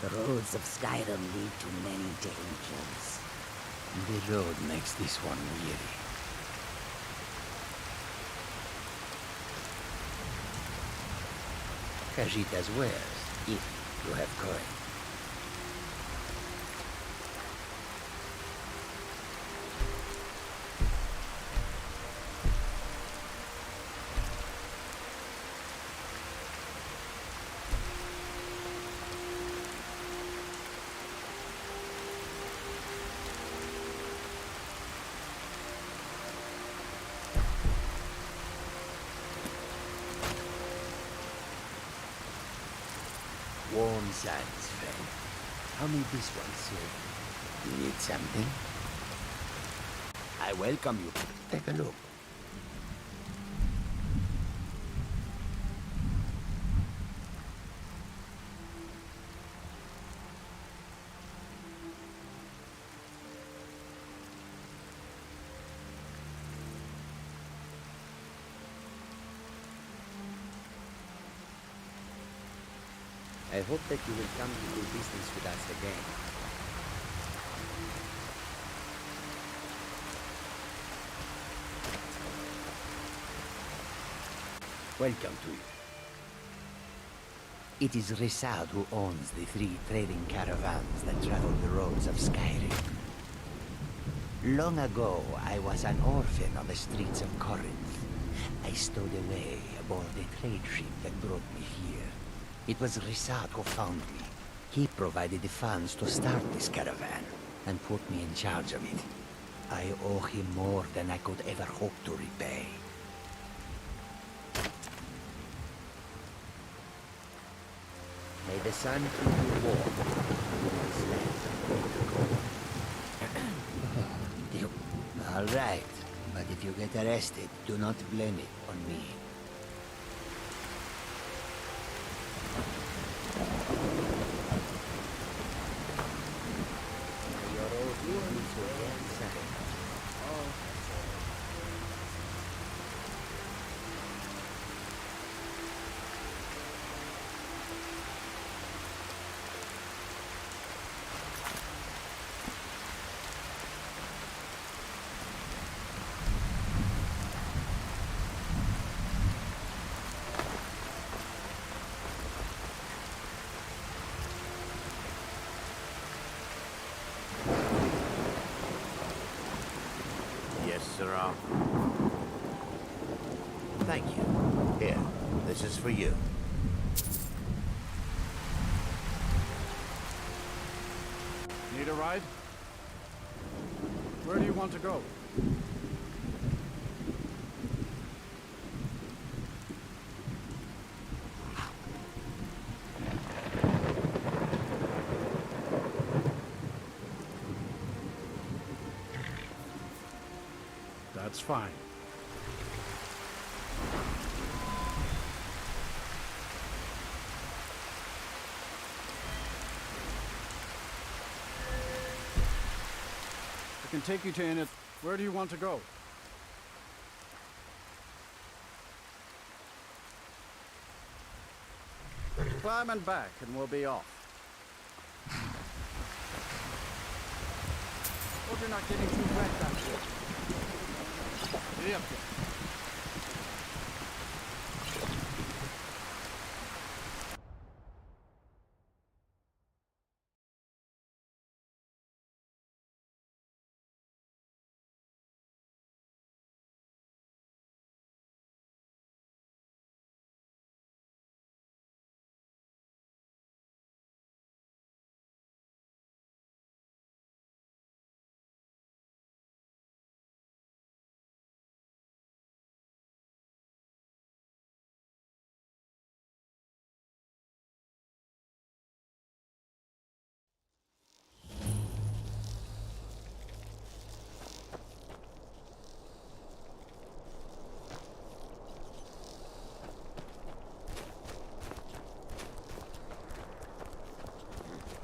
The roads of Skyrim lead to many dangers. The road makes this one weary. Kajita's wares, if you have coin. Warm sands, friend. How may this one serve you? You need something? I welcome you. Take a look. I hope that you will come to do business with us again. Welcome to you. It is Risad who owns the 3 trading caravans that travel the roads of Skyrim. Long ago, I was an orphan on the streets of Corinth. I stowed away aboard a trade ship that brought me here. It was Risad who found me. He provided the funds to start this caravan and put me in charge of it. I owe him more than I could ever hope to repay. May the sun keep you warm. This land's a going to go. All right, but if you get arrested, do not blame it on me. Sirrah. Thank you. Here, this is for you. Need a ride? Where do you want to go? That's fine. I can take you to Innet. Where do you want to go? Climb and back, and we'll be off. Hope you're not getting too wet back here. Giddy up here.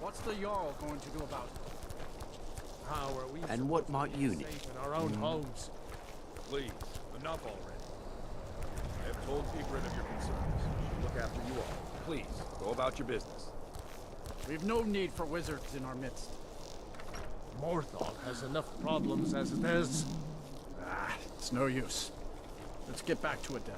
What's the Jarl going to do about it? How are we And what might you need? safe in our own homes? Please, enough already. I have told Ygritte of your concerns. She'll look after you all. Please, go about your business. We've no need for wizards in our midst. Morthal has enough problems as it is. Ah, it's no use. Let's get back to it then.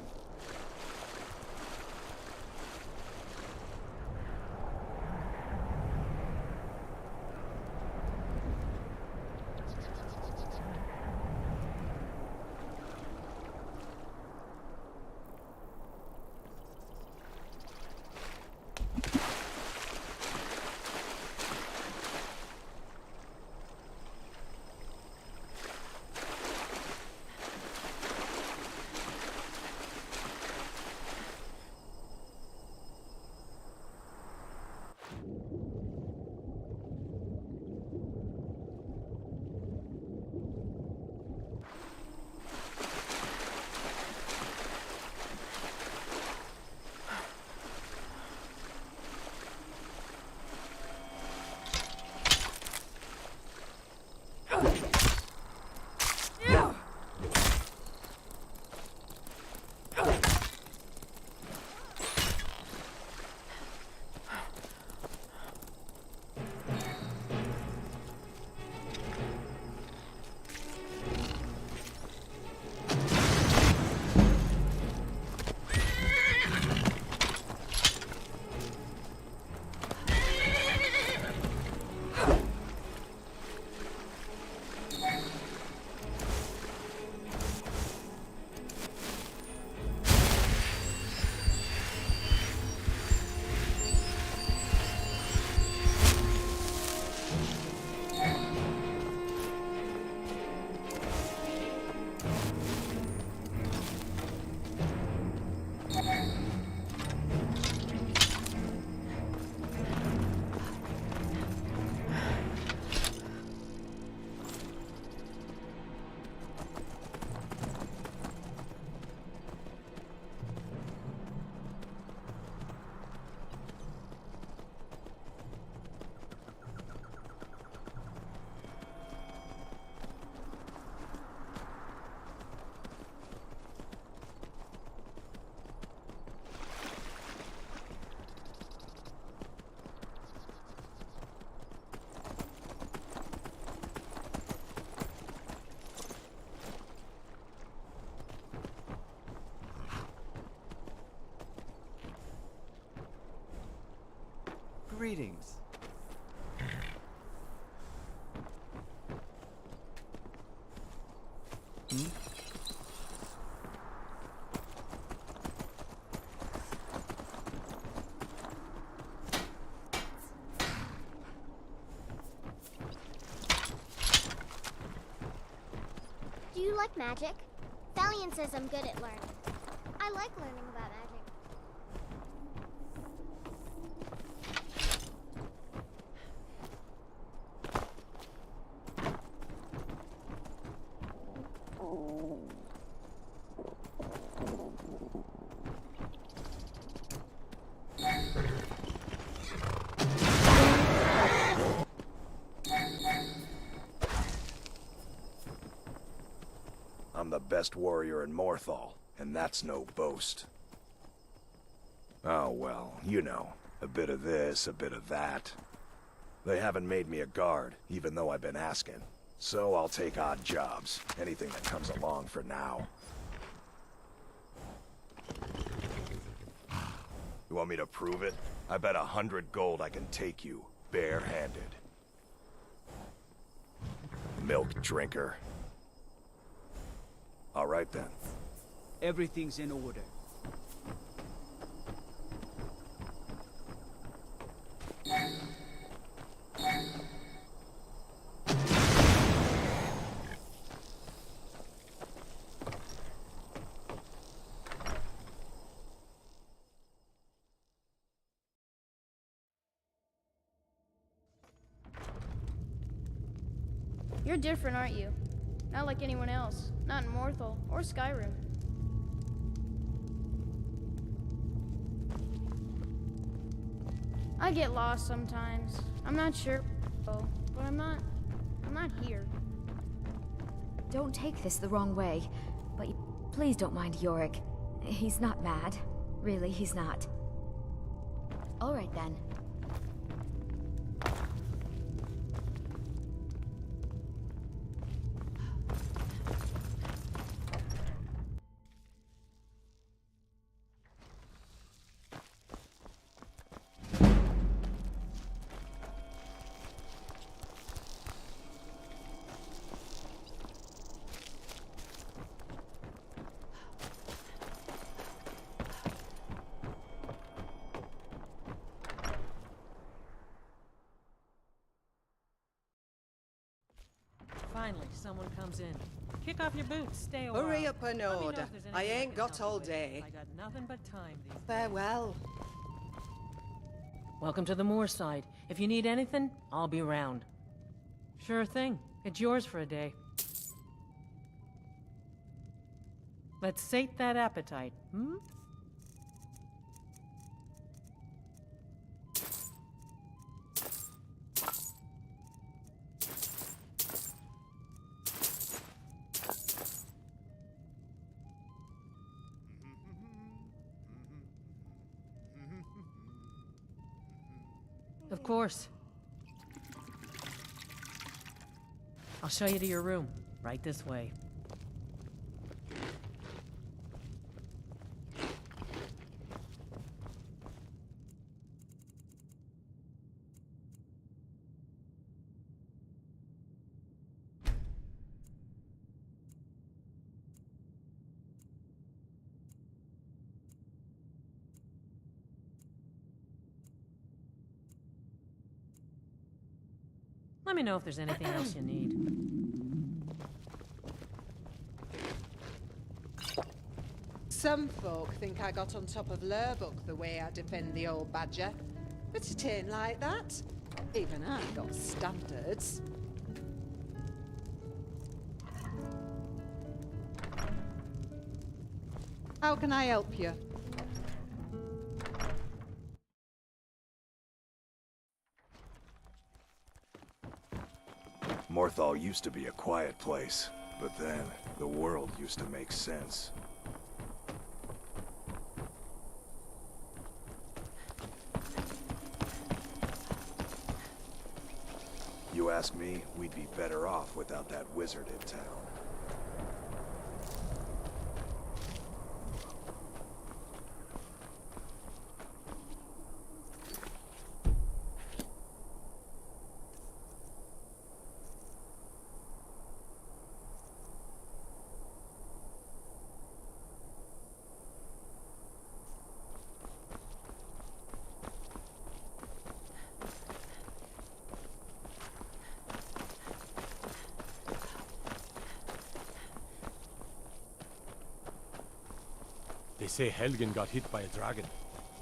Greetings. Hmm? Do you like magic? Valiant says I'm good at learning. I like learning about magic. I'm the best warrior in Morthal, and that's no boast. Oh well, you know, a bit of this, a bit of that. They haven't made me a guard, even though I've been asking. So I'll take odd jobs, anything that comes along for now. You want me to prove it? I bet 100 gold I can take you, bare-handed. Milk drinker. All right then. Everything's in order. You're different, aren't you? Not like anyone else. Not in Morthal or Skyrim. I get lost sometimes. I'm not sure, but I'm not here. Don't take this the wrong way, but please don't mind Yorick. He's not mad. Really, he's not. All right then. Finally, someone comes in. Kick off your boots, stay a while. Hurry up an Let me know if order. there's I anything ain't can got help all you with. day. I got nothing but time these days. Farewell. Welcome to the Moorside. If you need anything, I'll be around. Sure thing. It's yours for a day. Let's sate that appetite, hmm? Of course. I'll show you to your room. Right this way. Let me know if there's anything else you need. Some folk think I got on top of Lurbuck the way I defend the old badger. But it ain't like that. Even I got standards. How can I help you? Morthal used to be a quiet place, but then the world used to make sense. You ask me, we'd be better off without that wizard in town. They say Helgen got hit by a dragon.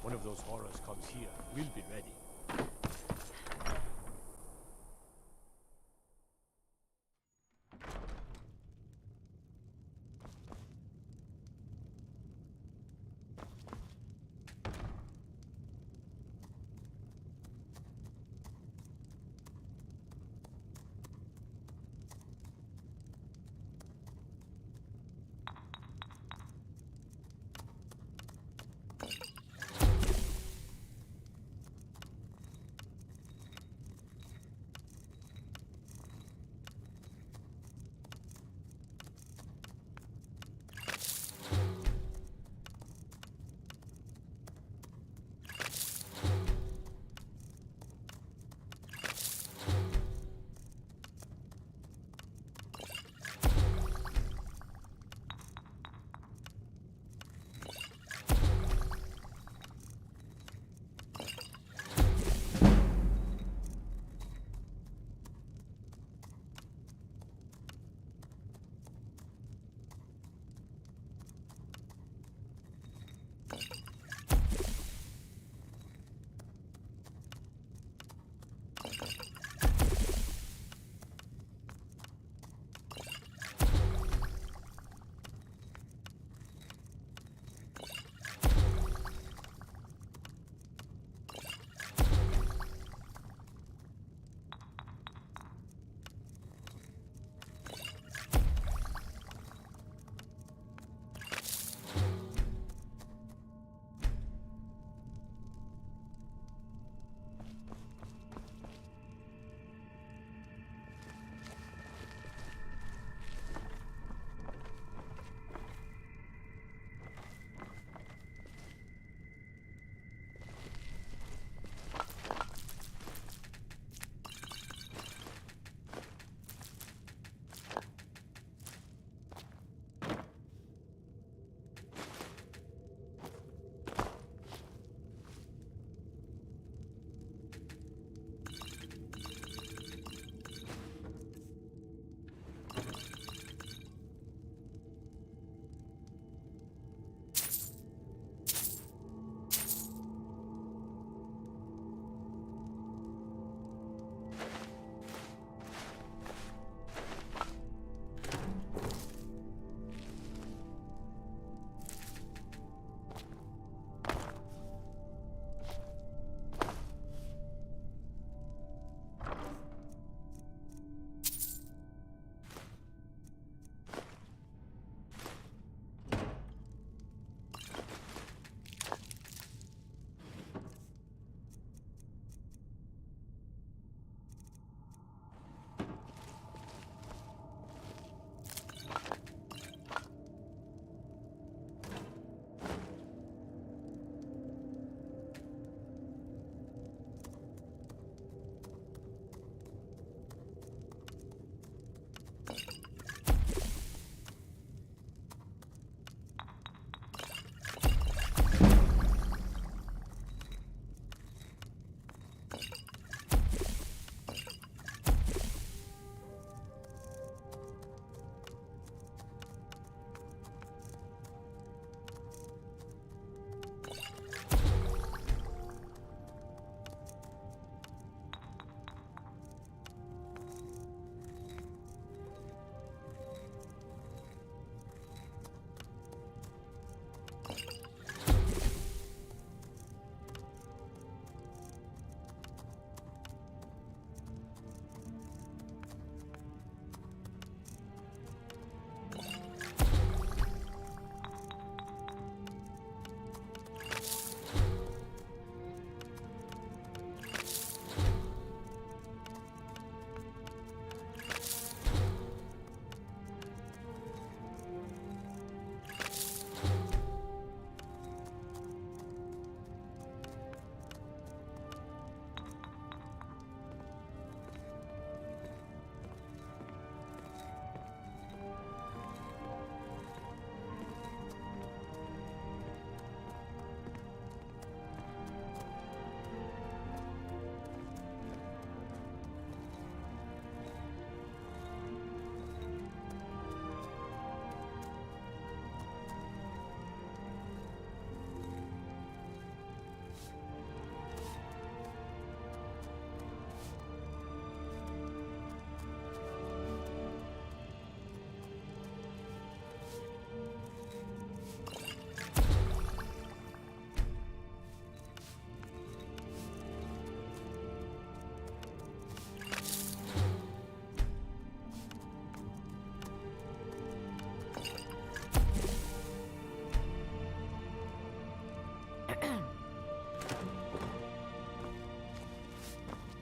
One of those horrors comes here. We'll be ready.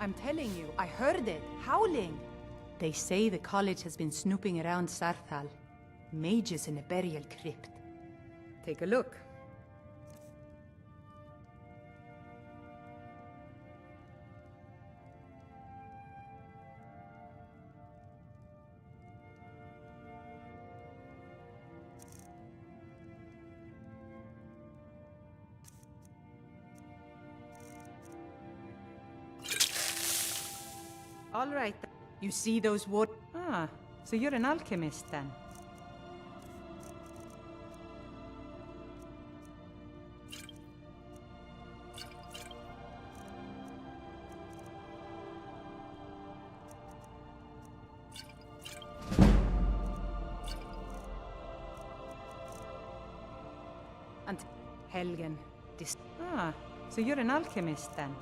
I'm telling you, I heard it, howling. They say the college has been snooping around Sarthal. Mages in a burial crypt. Take a look. All right. You see those wood? Ah, so you're an alchemist then. And Helgen. Ah, so you're an alchemist then.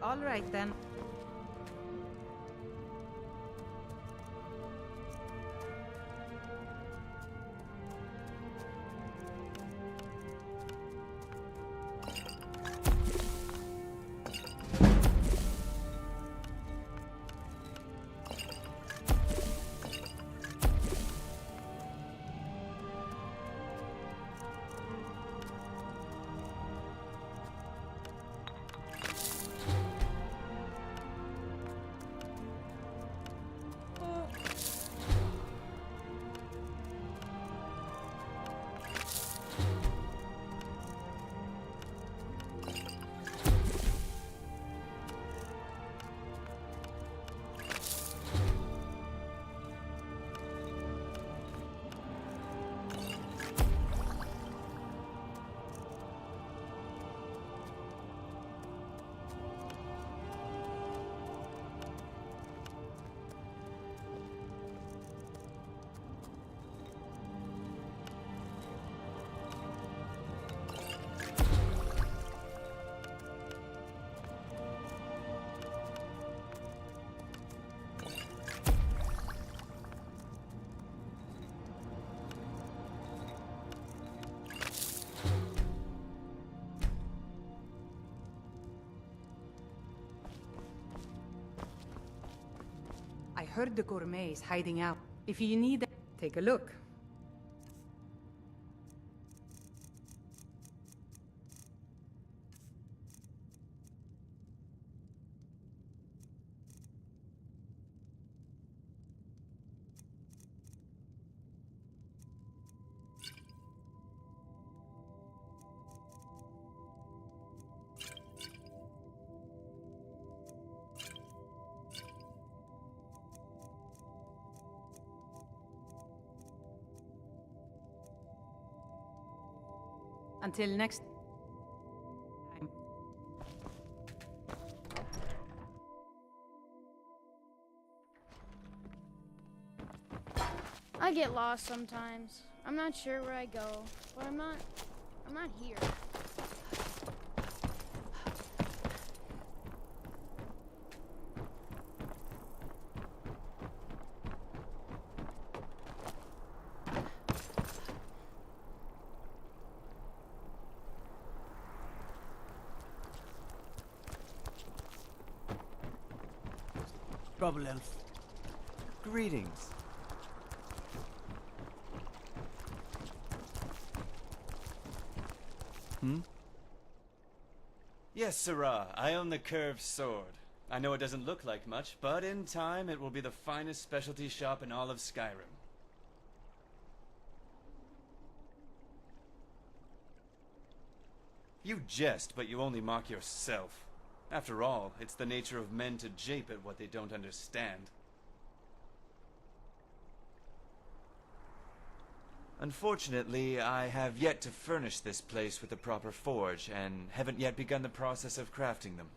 All right then. I heard the gourmet is hiding out. If you need, take a look. Until next time. I get lost sometimes. I'm not sure where I go, but I'm not here. Trouble elf. Greetings. Yes, sirrah. I own the curved sword. I know it doesn't look like much, but in time it will be the finest specialty shop in all of Skyrim. You jest, but you only mock yourself. After all, it's the nature of men to jape at what they don't understand. Unfortunately, I have yet to furnish this place with a proper forge, and haven't yet begun the process of crafting them.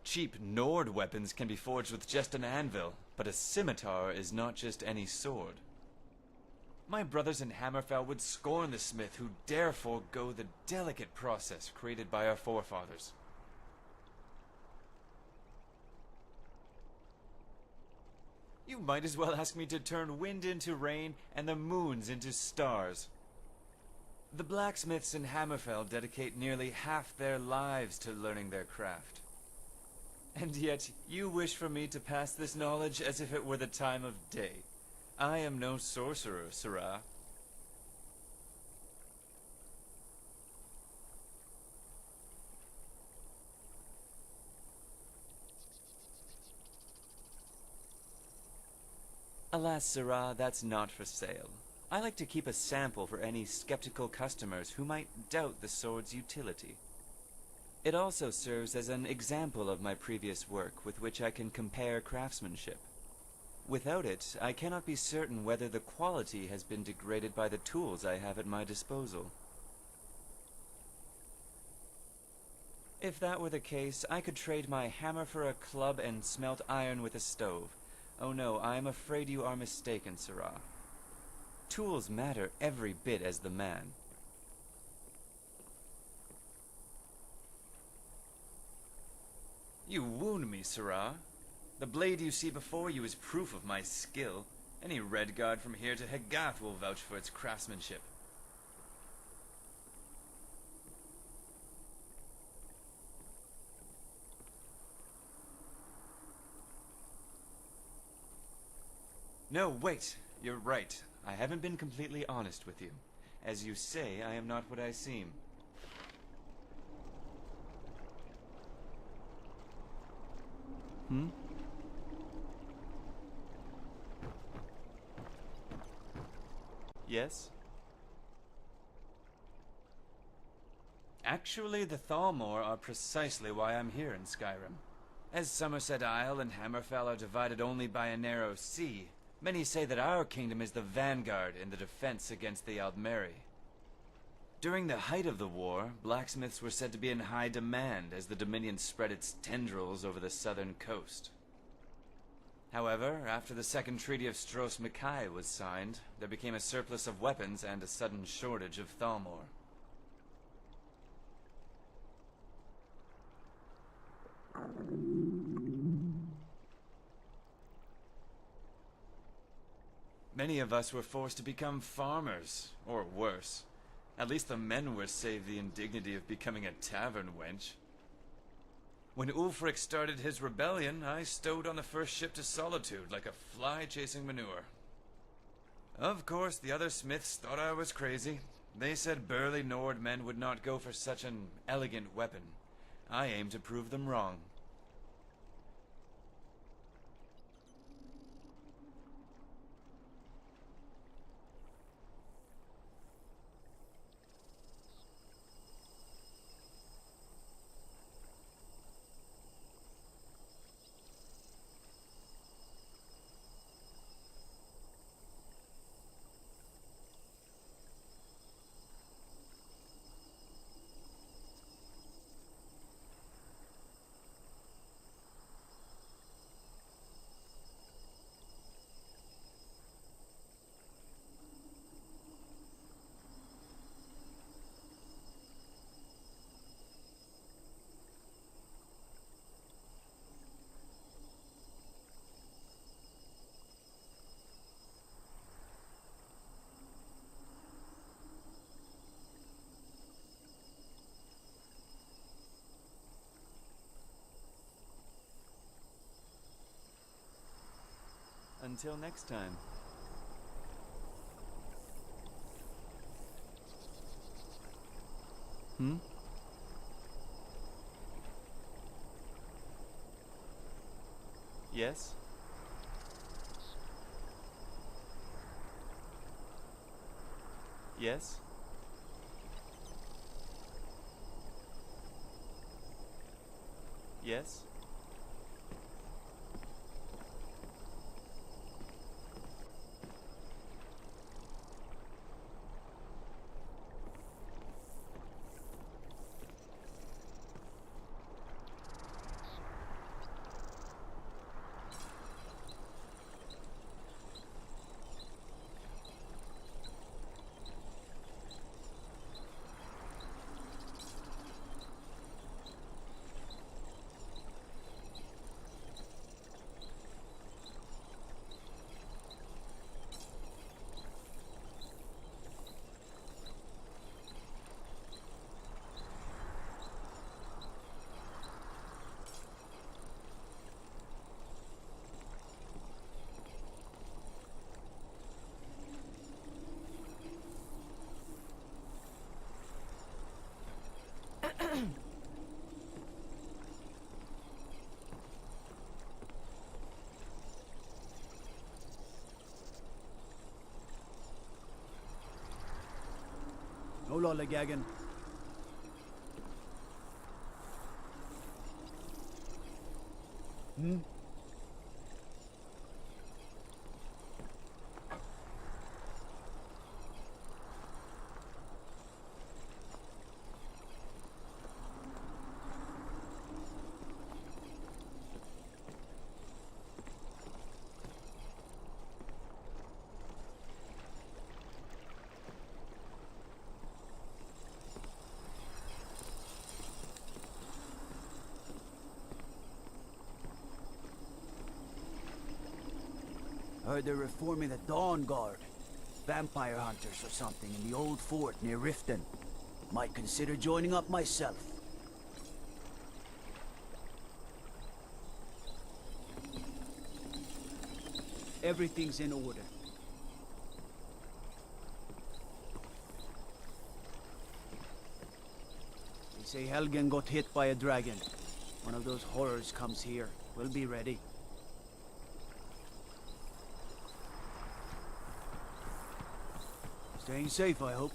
Cheap Nord weapons can be forged with just an anvil, but a scimitar is not just any sword. My brothers in Hammerfell would scorn the smith who dare forego the delicate process created by our forefathers. You might as well ask me to turn wind into rain and the moons into stars. The blacksmiths in Hammerfell dedicate nearly half their lives to learning their craft. And yet, you wish for me to pass this knowledge as if it were the time of day. I am no sorcerer, sirrah. Alas, sirrah, that's not for sale. I like to keep a sample for any skeptical customers who might doubt the sword's utility. It also serves as an example of my previous work with which I can compare craftsmanship. Without it, I cannot be certain whether the quality has been degraded by the tools I have at my disposal. If that were the case, I could trade my hammer for a club and smelt iron with a stove. Oh no, I am afraid you are mistaken, sirrah. Tools matter every bit as the man. You wound me, sirrah. The blade you see before you is proof of my skill. Any Redguard from here to Hegath will vouch for its craftsmanship. No, wait. You're right. I haven't been completely honest with you. As you say, I am not what I seem. Yes? Actually, the Thalmor are precisely why I'm here in Skyrim. As Somerset Isle and Hammerfell are divided only by a narrow sea, many say that our kingdom is the vanguard in the defense against the Aldmeri. During the height of the war, blacksmiths were said to be in high demand as the Dominion spread its tendrils over the southern coast. However, after the Second Treaty of Stros Mackay was signed, there became a surplus of weapons and a sudden shortage of Thalmor. Many of us were forced to become farmers, or worse. At least the men were saved the indignity of becoming a tavern wench. When Ulfric started his rebellion, I stowed on the first ship to Solitude like a fly chasing manure. Of course, the other smiths thought I was crazy. They said burly Nord men would not go for such an elegant weapon. I aimed to prove them wrong. Until next time. Yes? Yes? Yes? lollygagging. Hmm? Heard they're reforming the Dawn Guard. Vampire hunters or something in the old fort near Riften. Might consider joining up myself. Everything's in order. They say Helgen got hit by a dragon. One of those horrors comes here. We'll be ready. Staying safe, I hope.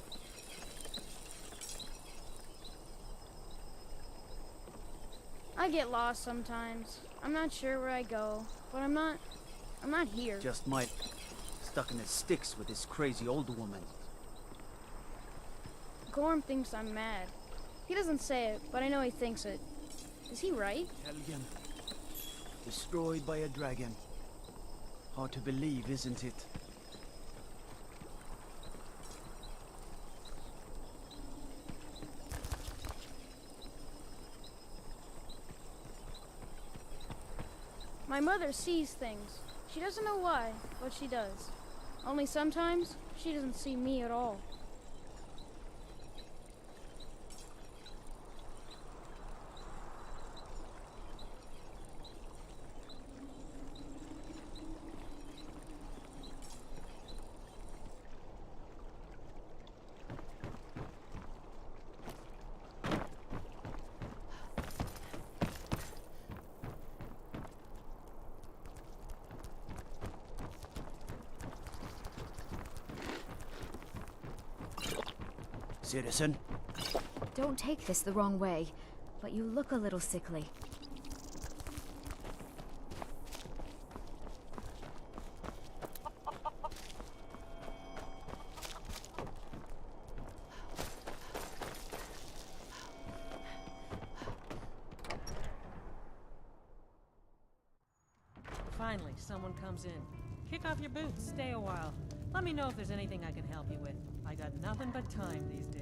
I get lost sometimes. I'm not sure where I go, but I'm not here. Just might. Stuck in the sticks with this crazy old woman. Gorm thinks I'm mad. He doesn't say it, but I know he thinks it. Is he right? Helgen. Destroyed by a dragon. Hard to believe, isn't it? My mother sees things. She doesn't know why, but she does. Only sometimes, she doesn't see me at all. Citizen? Don't take this the wrong way, but you look a little sickly. Finally, someone comes in. Kick off your boots, stay a while. Let me know if there's anything I can help you with. I got nothing but time these days.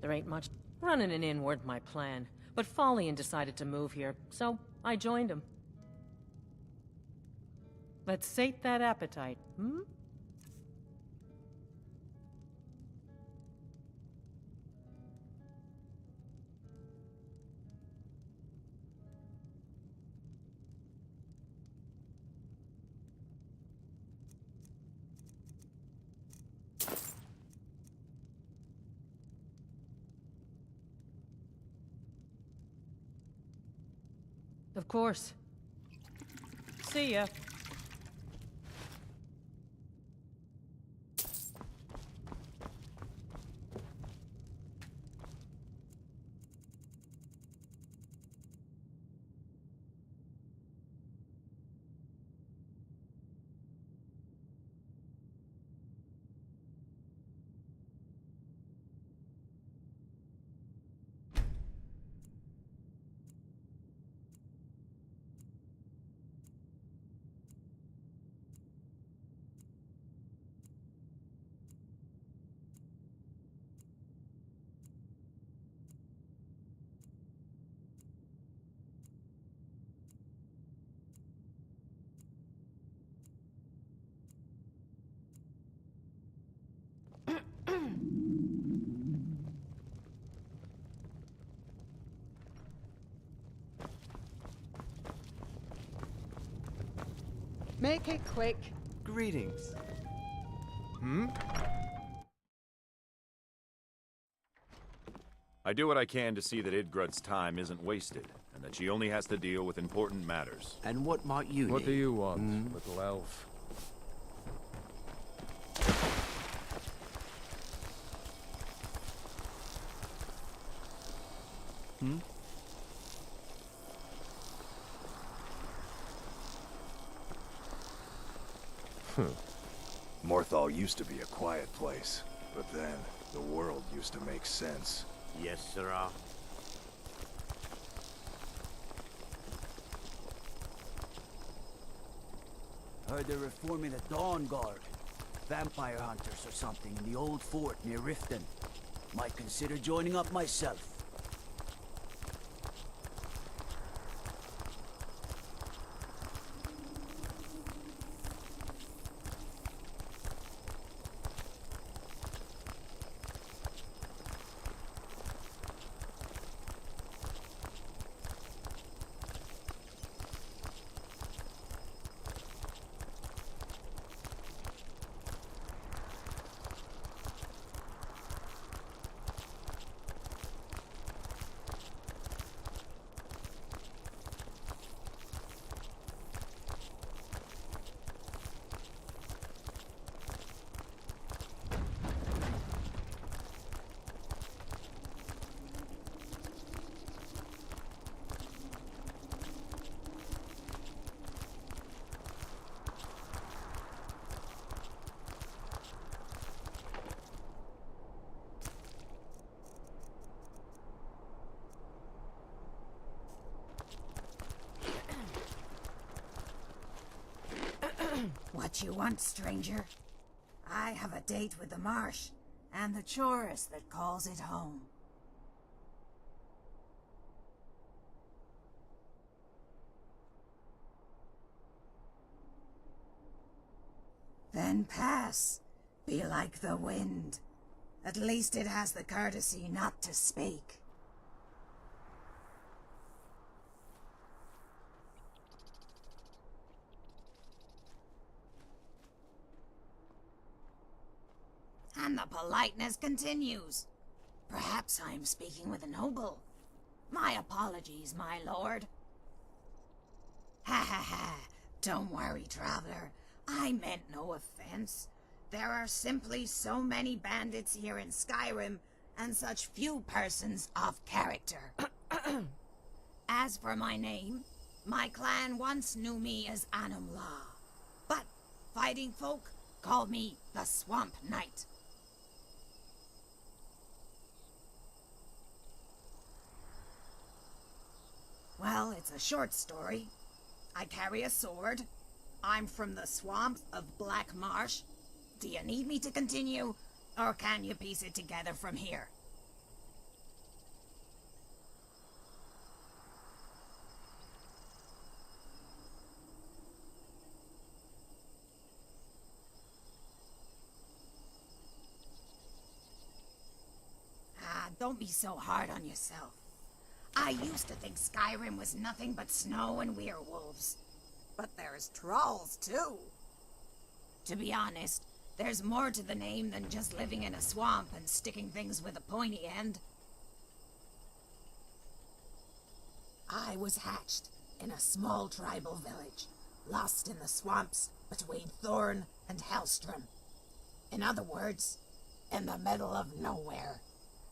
There ain't much. Running an inn weren't my plan, but Follian decided to move here, so I joined him. Let's sate that appetite, hmm? Of course. See ya. Make it quick. Greetings. Hmm? I do what I can to see that Idgrud's time isn't wasted, and that she only has to deal with important matters. And what might you What need? do you want, little elf? Morthal used to be a quiet place, but then the world used to make sense. Yes, sirrah. Heard they're reforming the Dawn Guard. Vampire hunters or something in the old fort near Riften. Might consider joining up myself. What you want, stranger? I have a date with the marsh, and the chorus that calls it home. Then pass. Be like the wind. At least it has the courtesy not to speak. And the politeness continues. Perhaps I'm speaking with a noble. My apologies, my lord. Ha ha ha. Don't worry, traveler. I meant no offense. There are simply so many bandits here in Skyrim, and such few persons of character. As for my name, my clan once knew me as Anumla. But fighting folk called me the Swamp Knight. Well, it's a short story. I carry a sword. I'm from the swamps of Black Marsh. Do you need me to continue, or can you piece it together from here? Don't be so hard on yourself. I used to think Skyrim was nothing but snow and werewolves. But there's trolls, too. To be honest, there's more to the name than just living in a swamp and sticking things with a pointy end. I was hatched in a small tribal village, lost in the swamps between Thorn and Hellstrom. In other words, in the middle of nowhere.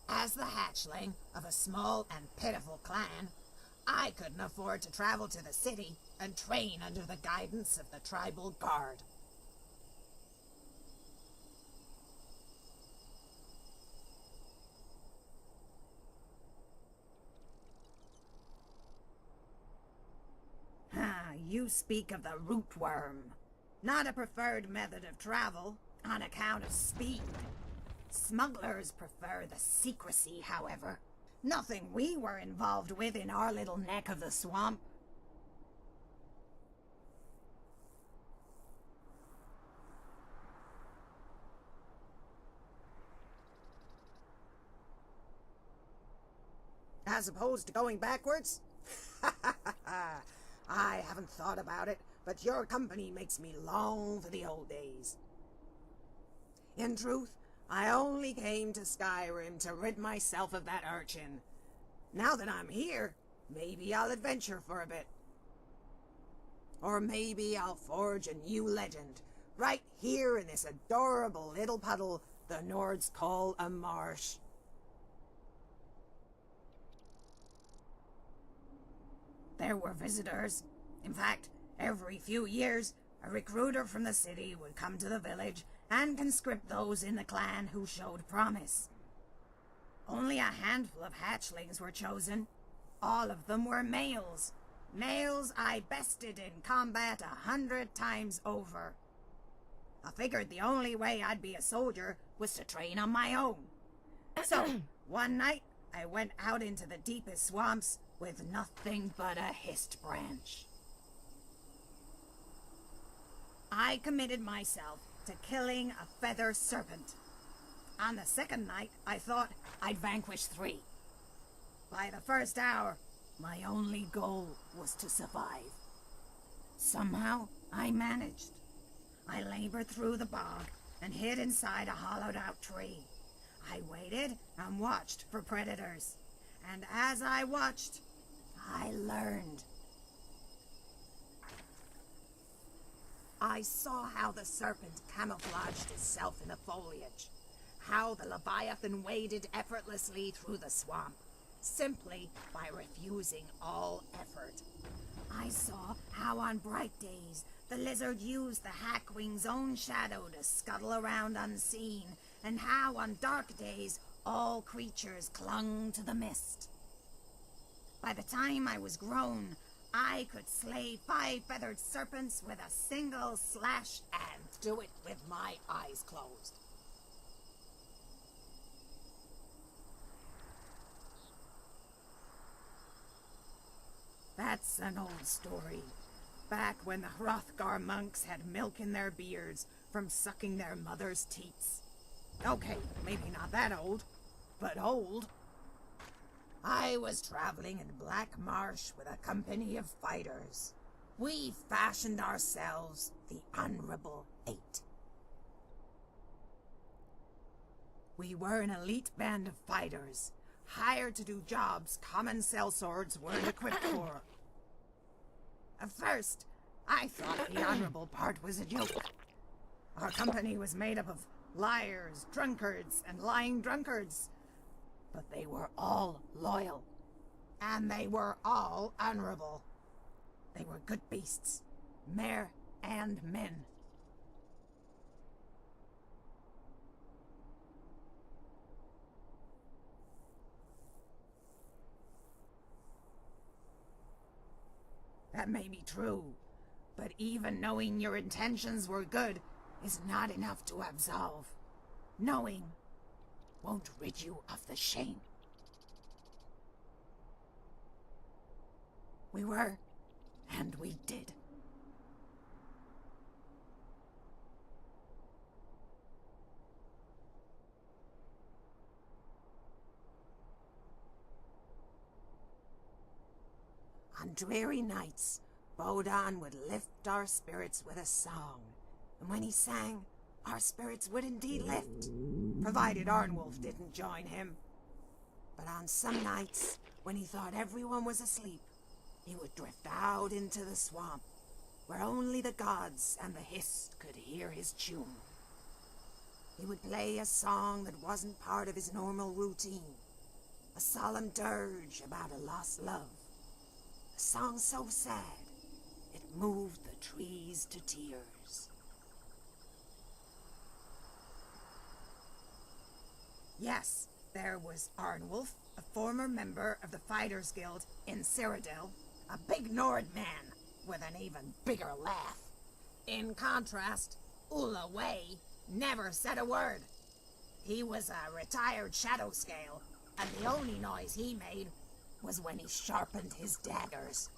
As the hatchling of a small and pitiful clan, I couldn't afford to travel to the city and train under the guidance of the tribal guard. You speak of the rootworm. Not a preferred method of travel, on account of speed. Smugglers prefer the secrecy, however. Nothing we were involved with in our little neck of the swamp. As opposed to going backwards? I haven't thought about it, but your company makes me long for the old days. In truth, I only came to Skyrim to rid myself of that urchin. Now that I'm here, maybe I'll adventure for a bit. Or maybe I'll forge a new legend, right here in this adorable little puddle the Nords call a marsh. There were visitors. In fact, every few years, a recruiter from the city would come to the village and conscript those in the clan who showed promise. Only a handful of hatchlings were chosen. All of them were males. Males I bested in combat 100 times over. I figured the only way I'd be a soldier was to train on my own. So, one night, I went out into the deepest swamps with nothing but a hist branch. I committed myself to killing a feather serpent. On the second night, I thought I'd vanquish 3. By the first hour, my only goal was to survive. Somehow, I managed. I labored through the bog and hid inside a hollowed-out tree. I waited and watched for predators. And as I watched, I learned. I saw how the serpent camouflaged itself in the foliage, how the Leviathan waded effortlessly through the swamp, simply by refusing all effort. I saw how on bright days the lizard used the Hackwing's own shadow to scuttle around unseen, and how on dark days all creatures clung to the mist. By the time I was grown, I could slay 5 feathered serpents with a single slash and do it with my eyes closed. That's an old story. Back when the Hrothgar monks had milk in their beards from sucking their mother's teats. Okay, maybe not that old, but old. I was traveling in Black Marsh with a company of fighters. We fashioned ourselves the Honorable 8. We were an elite band of fighters, hired to do jobs common sellswords weren't equipped for. At first, I thought the honorable part was a joke. Our company was made up of liars, drunkards, and lying drunkards. But they were all loyal. And they were all honorable. They were good beasts, mare and men. That may be true, but even knowing your intentions were good is not enough to absolve. Knowing won't rid you of the shame. We were, and we did. On dreary nights, Bodon would lift our spirits with a song, and when he sang, our spirits would indeed lift, provided Arnwulf didn't join him. But on some nights, when he thought everyone was asleep, he would drift out into the swamp, where only the gods and the Hist could hear his tune. He would play a song that wasn't part of his normal routine, a solemn dirge about a lost love, a song so sad it moved the trees to tears. Yes, there was Arnwulf, a former member of the Fighters Guild in Cyrodiil, a big Nord man with an even bigger laugh. In contrast, Ulla Way never said a word. He was a retired shadow scale, and the only noise he made was when he sharpened his daggers.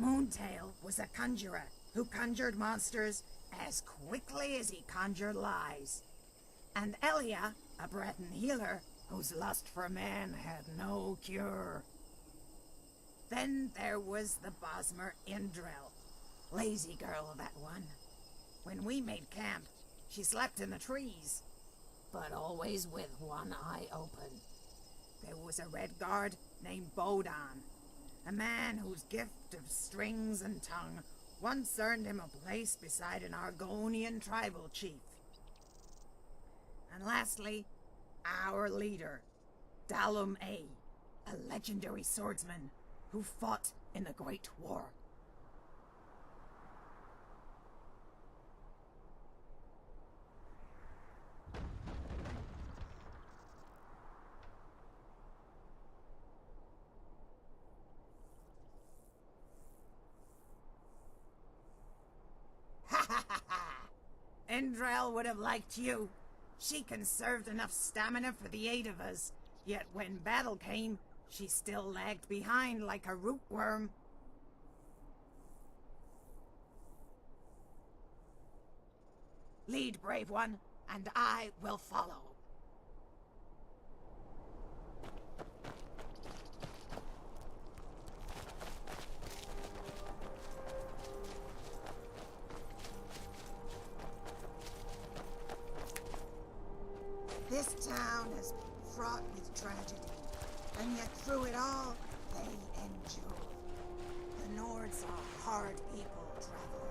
Moontail was a conjurer who conjured monsters as quickly as he conjured lies. And Elia, a Breton healer whose lust for men had no cure. Then there was the Bosmer Indrel, Lazy girl, that one. When we made camp, she slept in the trees, but always with one eye open. There was a red guard named Bodan, a man whose gift of strings and tongue once earned him a place beside an Argonian tribal chief. And lastly, our leader, Dalum A, a legendary swordsman who fought in the Great War. Endrel would have liked you. She conserved enough stamina for the 8 of us, yet when battle came, she still lagged behind like a rootworm. Lead, brave one, and I will follow. This town has been fraught with tragedy, and yet through it all, they endure. The Nords are hard people, traveler.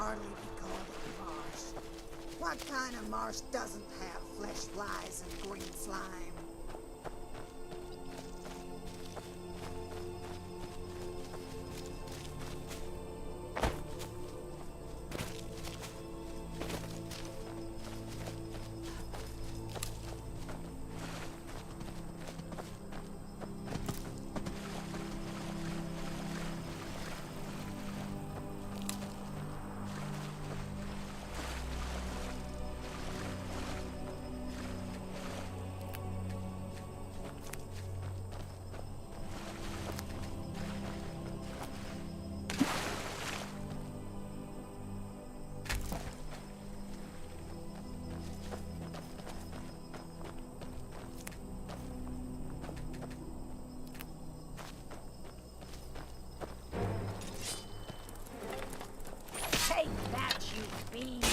hardly be called a marsh. What kind of marsh doesn't have flesh flies and green slime? Take that, you fiend!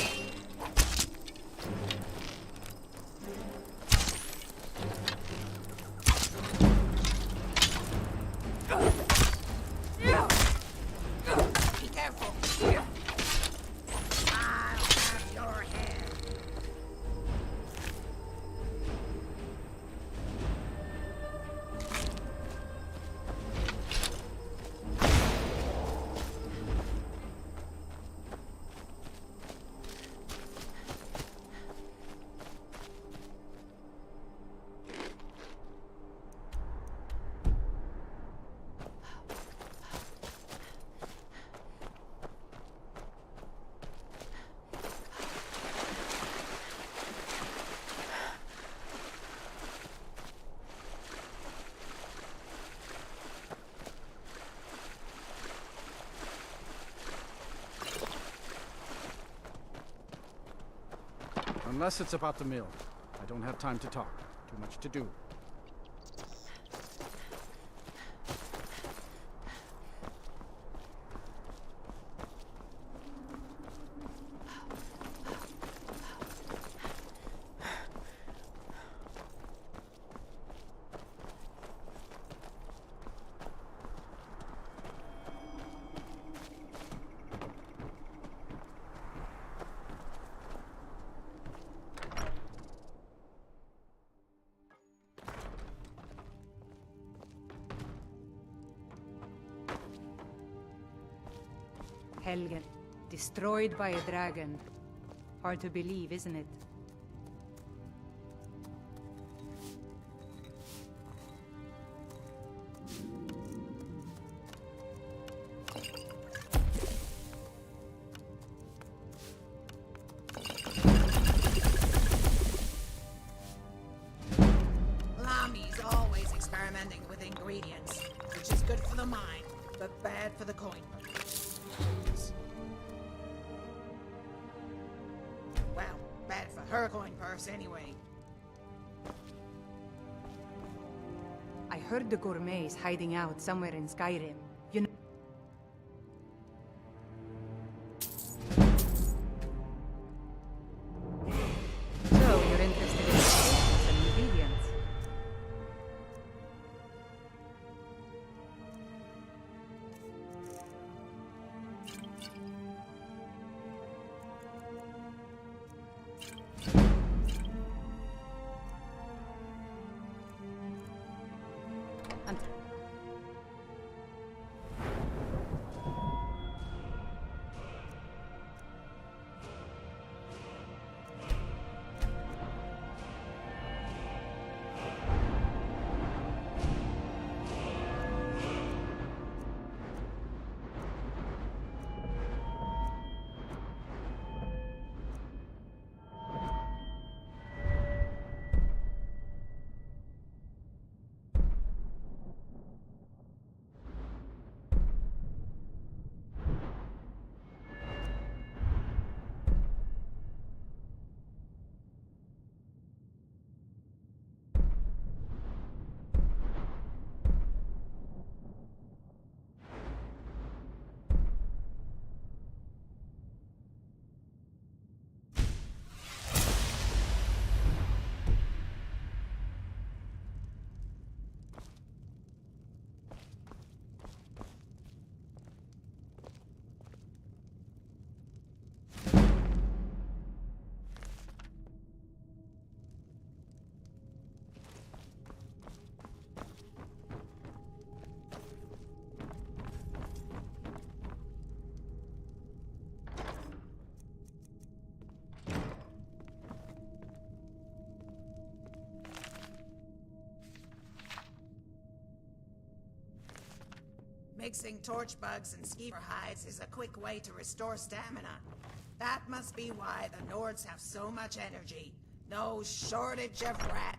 Be careful! I'll have your head. Unless it's about the mill. I don't have time to talk. Too much to do. Helgen, destroyed by a dragon. Hard to believe, isn't it? Lami's always experimenting with ingredients, which is good for the mind, but bad for the coin purse. Well, bad for her coin purse anyway. I heard the gourmets hiding out somewhere in Skyrim. You know. So, you're interested in spices and ingredients? Mixing torch bugs and skeever hides is a quick way to restore stamina. That must be why the Nords have so much energy. No shortage of rat.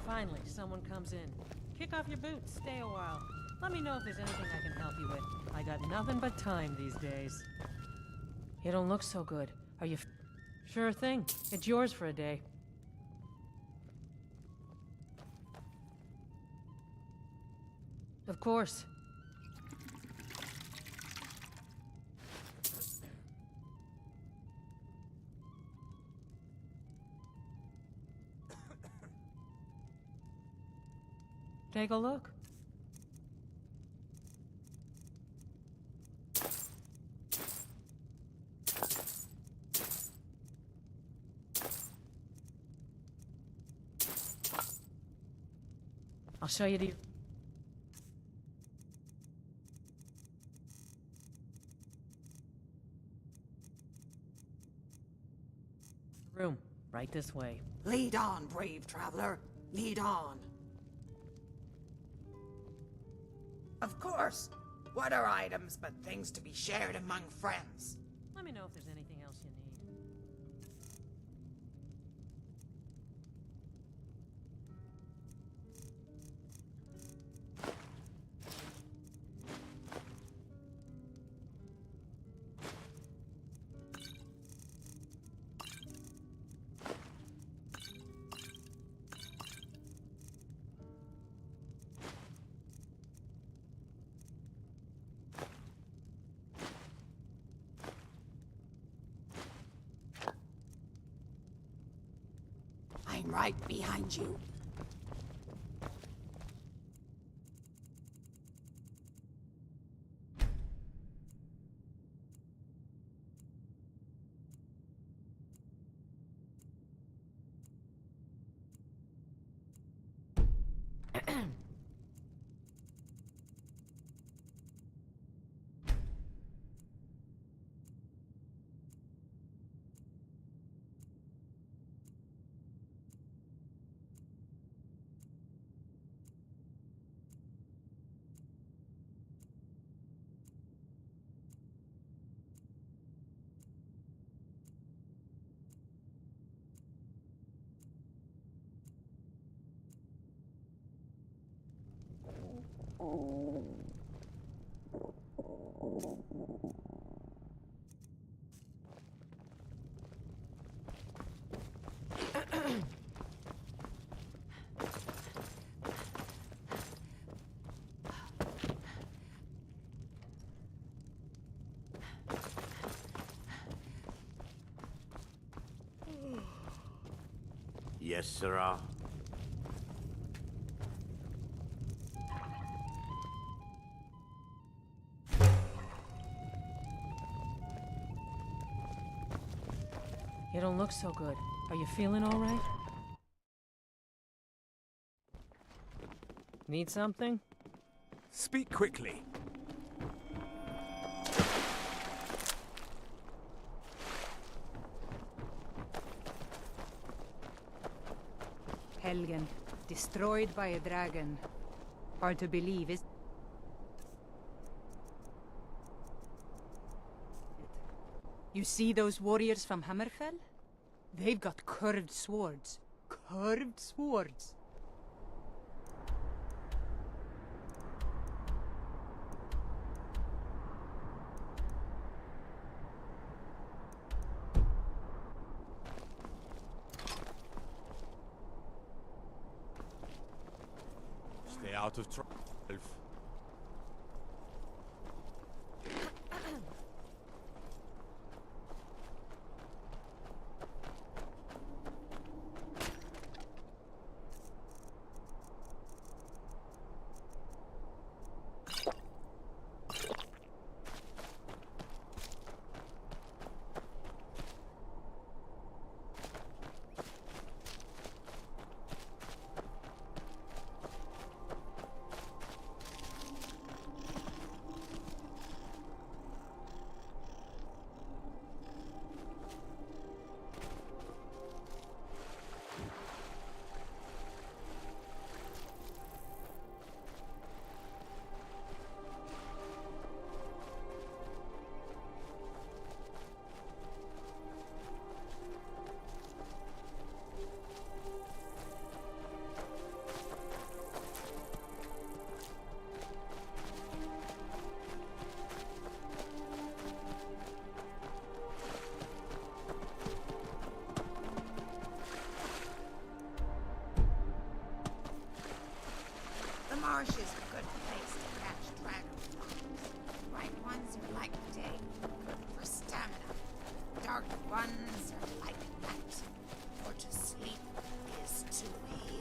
Finally, someone comes in. Kick off your boots, stay a while. Let me know if there's anything I can help you with. I got nothing but time these days. You don't look so good. Are you Sure thing. It's yours for a day. Of course. Take a look. I'll show you the room. Right this way. Lead on, brave traveler. Lead on. Of course. What are items but things to be shared among friends? Let me know if there's anything else you need. I'm right behind you. Yes, sirrah. You don't look so good. Are you feeling all right? Need something? Speak quickly. Helgen, destroyed by a dragon. Hard to believe, is You see those warriors from Hammerfell? They've got curved swords. Curved swords. Stay out of trouble, elf. The marsh is a good place to catch dragonflies. White ones are like day, good for stamina. Dark ones are like night, for to sleep is to heal.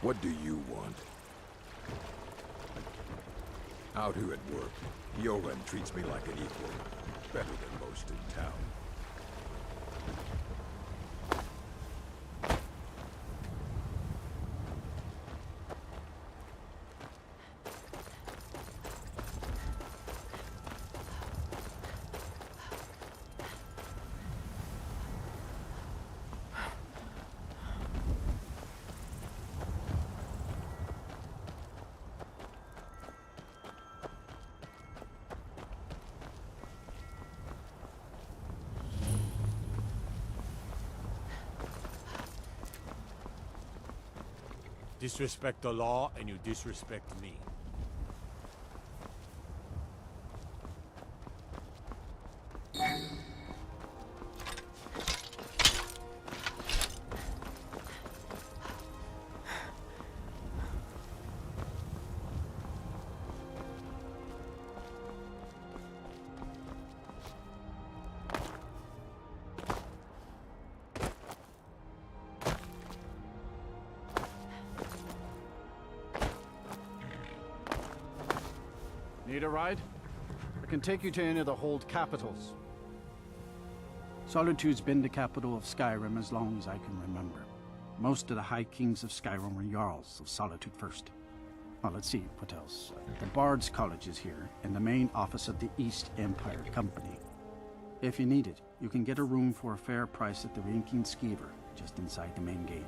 What do you want? Out here at work, Yolen treats me like an equal. Better than most in town. Disrespect the law, and you disrespect me. Need a ride? I can take you to any of the hold capitals. Solitude's been the capital of Skyrim as long as I can remember. Most of the High Kings of Skyrim were Jarls of Solitude first. Well, let's see, what else? The Bard's College is here, and the main office of the East Empire Company. If you need it, you can get a room for a fair price at the Rinking Skeever, just inside the main gate.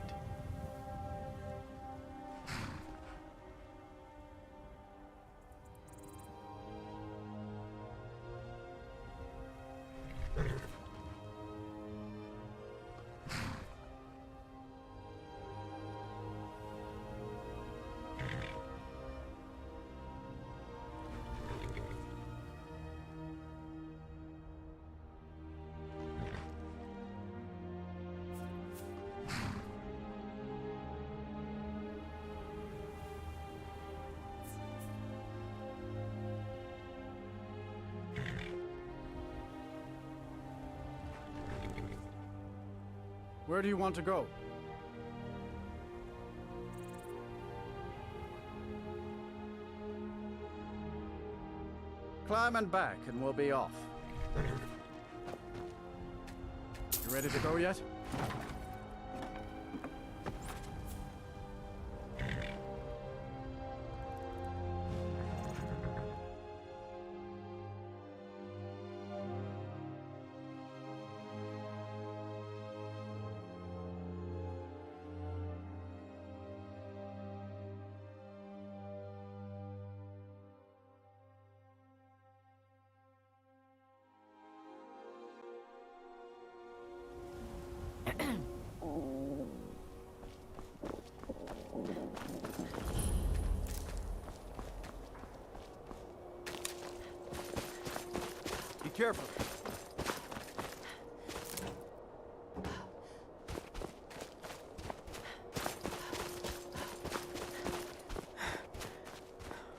Where do you want to go? Climb and back, and we'll be off. You ready to go yet? Be careful.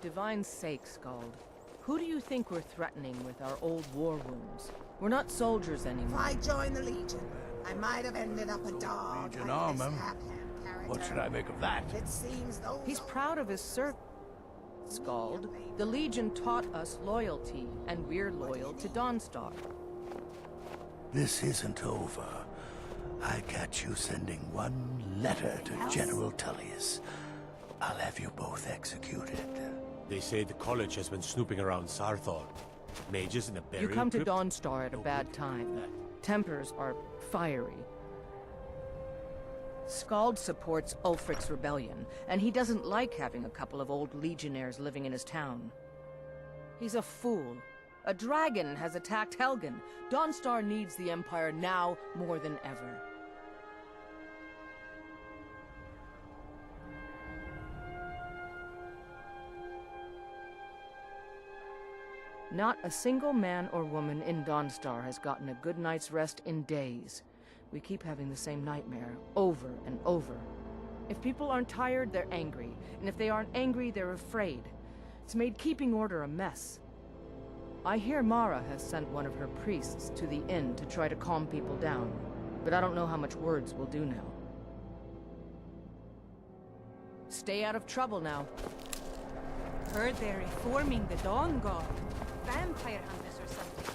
Divine's sake, Skald. Who do you think we're threatening with our old war wounds? We're not soldiers If anymore. I joined the Legion, I might have ended up a dog. Legion like armor? this Hapham character. What should I make of that? It seems those He's proud of his service, Skald. The Legion taught us loyalty, and we're loyal to Dawnstar. This isn't over. I catch you sending one letter to General Tullius. I'll have you both executed. They say the college has been snooping around Sarthor. Mages in the burial You come to crypt? Dawnstar at a bad time. Tempers are fiery. Skald supports Ulfric's rebellion, and he doesn't like having a couple of old legionnaires living in his town. He's a fool. A dragon has attacked Helgen. Dawnstar needs the Empire now more than ever. Not a single man or woman in Dawnstar has gotten a good night's rest in days. We keep having the same nightmare, over and over. If people aren't tired, they're angry. And if they aren't angry, they're afraid. It's made keeping order a mess. I hear Mara has sent one of her priests to the inn to try to calm people down. But I don't know how much words will do now. stay out of trouble now. Heard they're reforming the Dawn Guard. Vampire hunters or something.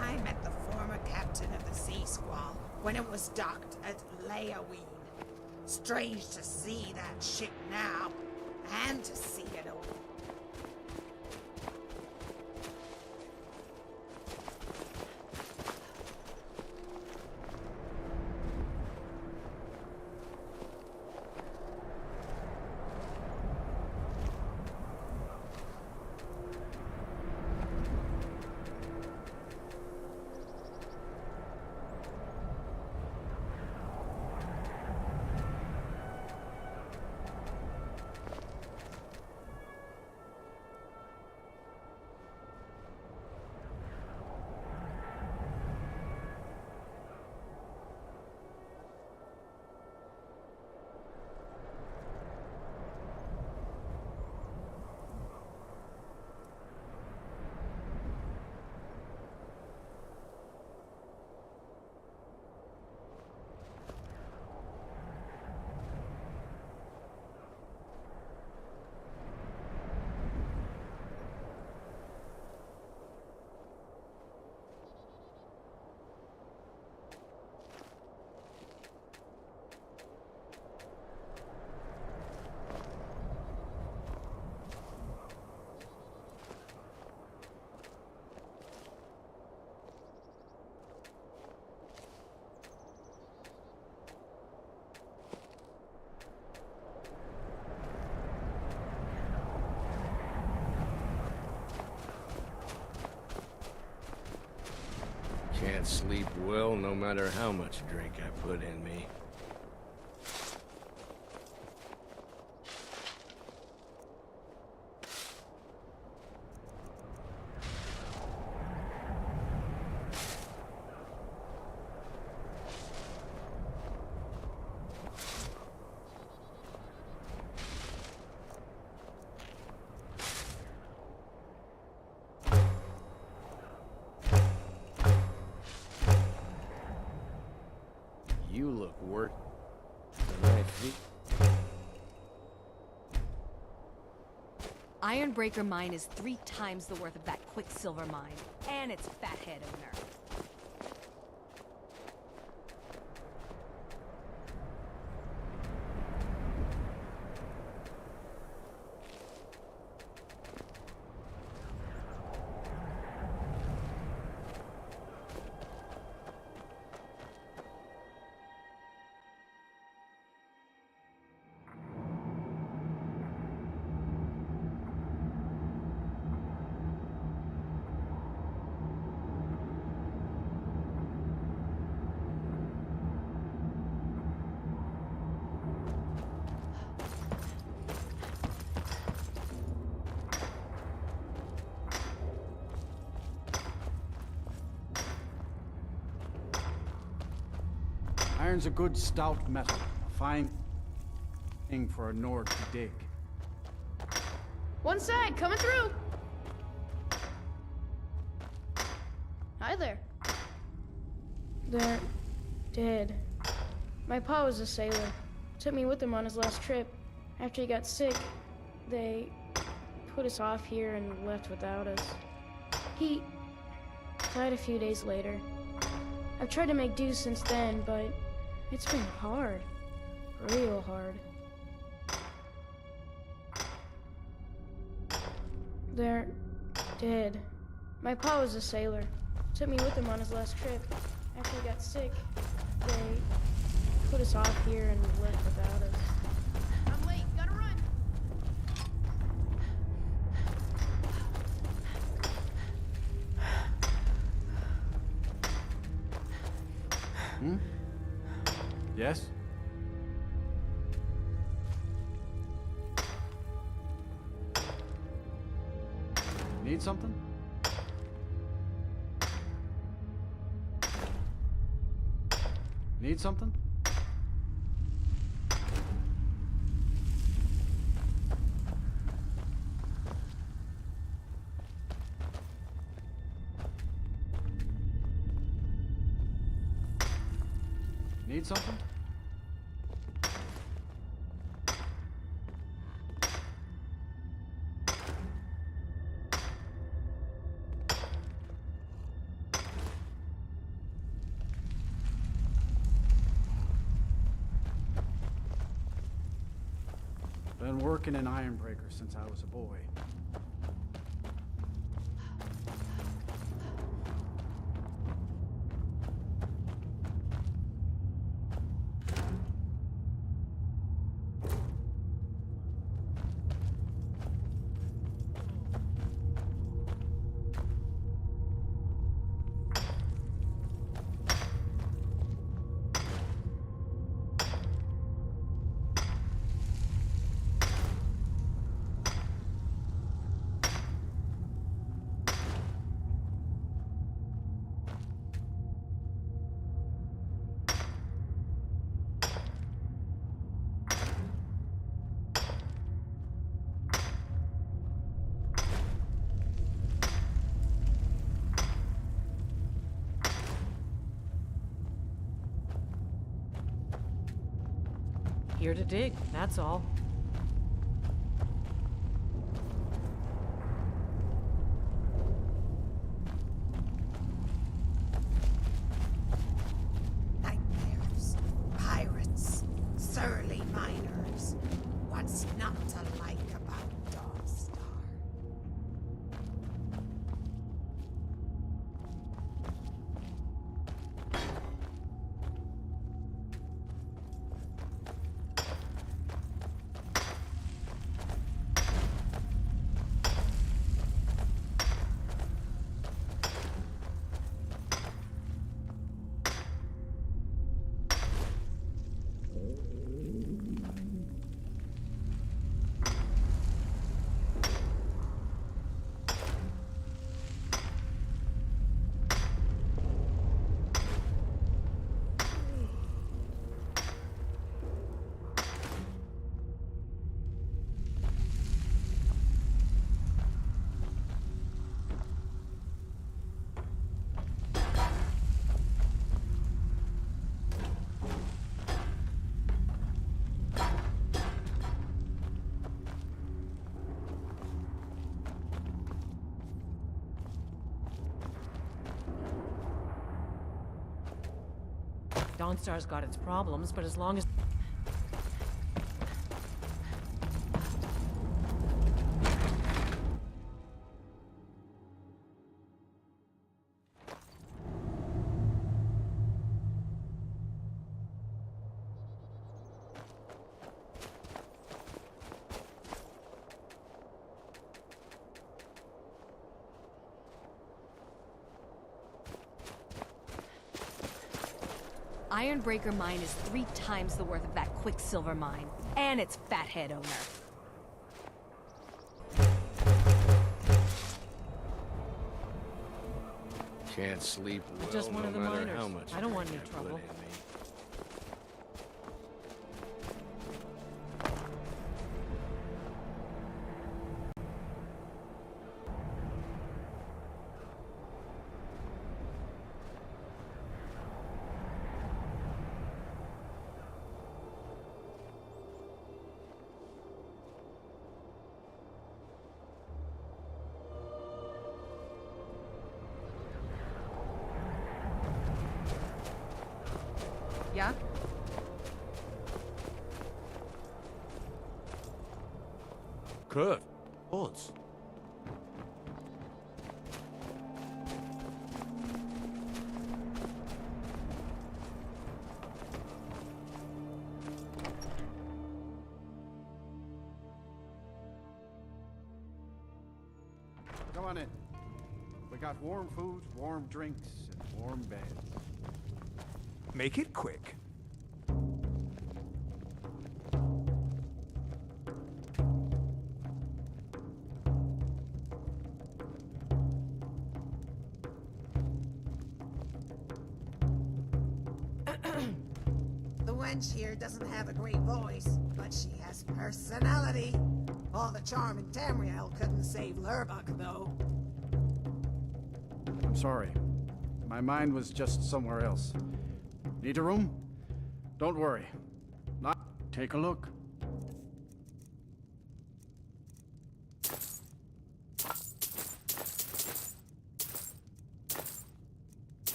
I met the former captain of the Sea Squall when it was docked at Leaween. Strange to see that ship now, and to see it open. Can't sleep well no matter how much drink I put in me. You look worse than I think. Ironbreaker mine is 3 times the worth of that Quicksilver mine, and its fathead owner. Iron's a good stout metal, a fine thing for a Nord to dig. One side, coming through! Hi there. They're dead. My pa was a sailor. Took me with him on his last trip. After he got sick, they put us off here and left without us. He died a few days later. I've tried to make do since then, but it's been hard. Real hard. They're dead. My pa was a sailor. Took me with him on his last trip. After he got sick, they put us off here and left without us. I'm late, gotta run! Hmm? Yes? Need something? Need something? Need something? Been working in Ironbreaker since I was a boy. Here to dig, that's all. Nightmares, pirates, surly miners. What's not to like about Dawnstar? Dawnstar's got its problems, but as long as... Ironbreaker mine is 3 times the worth of that Quicksilver mine, and its fathead owner. Can't sleep well, Just one no of the matter miners. how much I don't want drink any I put trouble. in me. Yeah? Kurt, odds. Come on in. We got warm food, warm drinks, and warm beds. Make it quick. The wench here doesn't have a great voice, but she has personality. All the charm in Tamriel couldn't save Lurbuck, though. I'm sorry. My mind was just somewhere else. Need a room? Don't worry. Take a look.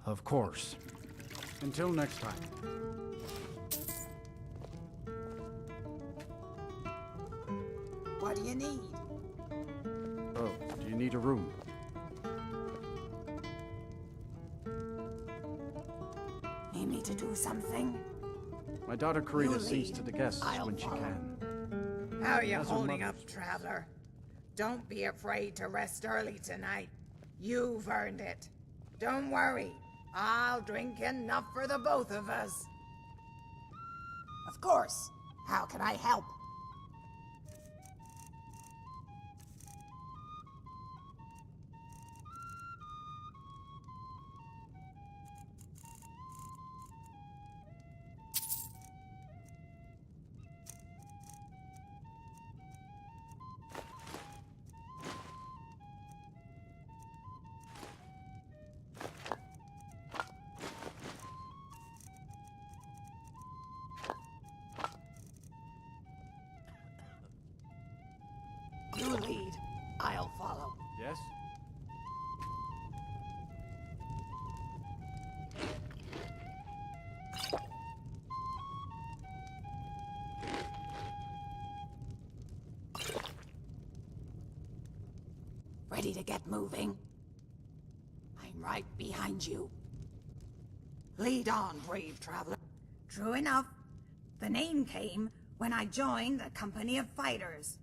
Of course. Until next time. What do you need? Oh, do you need a room? Need me to do something? My daughter Karina You sings lead, to the guests I'll when she follow. can. How are you As her holding mother- up, traveler? Don't be afraid to rest early tonight. You've earned it. Don't worry. I'll drink enough for the both of us. Of course. How can I help? You lead. I'll follow. Yes? Ready to get moving? I'm right behind you. Lead on, brave traveler. True enough. The name came when I joined the company of fighters,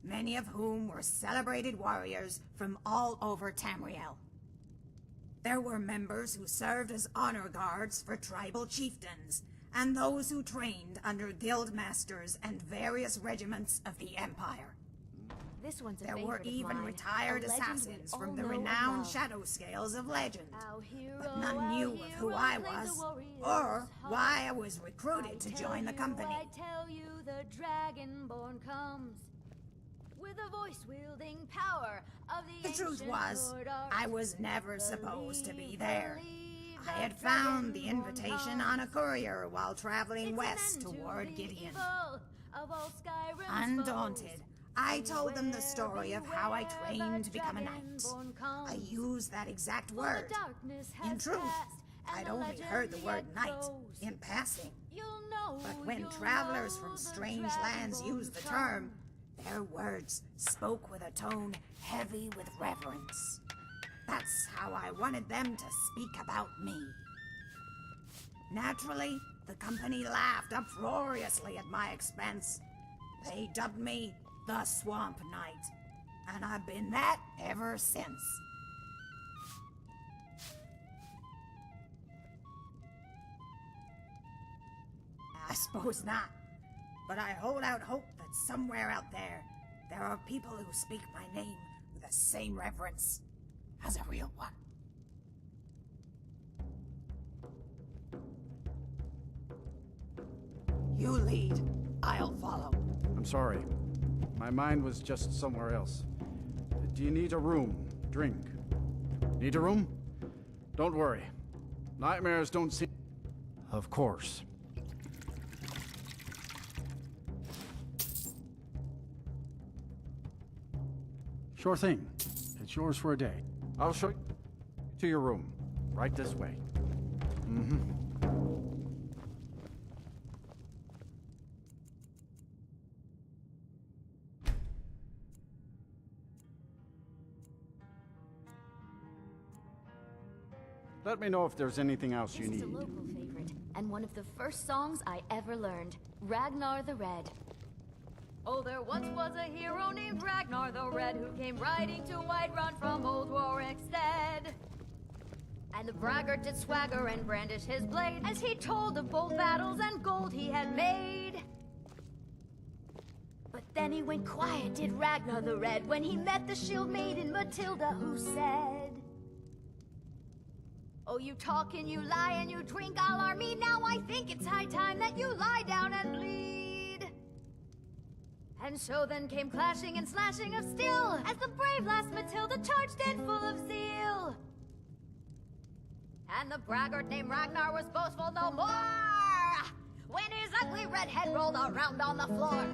many of whom were celebrated warriors from all over Tamriel. There were members who served as honor guards for tribal chieftains, and those who trained under guild masters and various regiments of the Empire. This one's a There favorite were of even mine, retired a legend we assassins all from the know and renowned love. shadow scales of legend. But Our none knew of who hero I played the was, warrior's or why I heart. was recruited to join the company. I tell you, the Dragonborn comes with a voice-wielding power of the The truth ancient was, sword art. I was never supposed to be there. Believe I had the found the Dragonborn invitation comes. on a courier while traveling It's an west end to toward the Gideon. evil of all Skyrim's Undaunted, foes. I told them the story of how I Beware, trained the to become a knight. Dragonborn comes. I used that exact For the word. darkness In has truth, passed, and I'd the only legend heard the word yet knight grows. in passing. You'll know, But when you'll travelers know from the strange lands Dragonborn used the come. term, their words spoke with a tone heavy with reverence. That's how I wanted them to speak about me. Naturally, the company laughed uproariously at my expense. They dubbed me the Swamp Knight, and I've been that ever since. I suppose not, but I hold out hope that somewhere out there, there are people who speak my name with the same reverence as a real one. You lead, I'll follow. I'm sorry. My mind was just somewhere else. Do you need a room? Drink? Need a room? Don't worry. Nightmares don't seem... Of course. Sure thing. It's yours for a day. I'll show you to your room. Right this way. Mm-hmm. Let me know if there's anything else you This is a need. local favorite, and one of the first songs I ever learned, Ragnar the Red. Oh, there once was a hero named Ragnar the Red who came riding to Whiterun from old Warwickstead. And the braggart did swagger and brandish his blade as he told of bold battles and gold he had made. But then he went quiet, did Ragnar the Red, when he met the shield maiden Matilda, who said, Oh, you talk and you lie and you drink all our mead. Now I think it's high time that you lie down and bleed. And so then came clashing and slashing of steel as the brave lass Matilda charged in full of zeal. And the braggart named Ragnar was boastful no more when his ugly red head rolled around on the floor.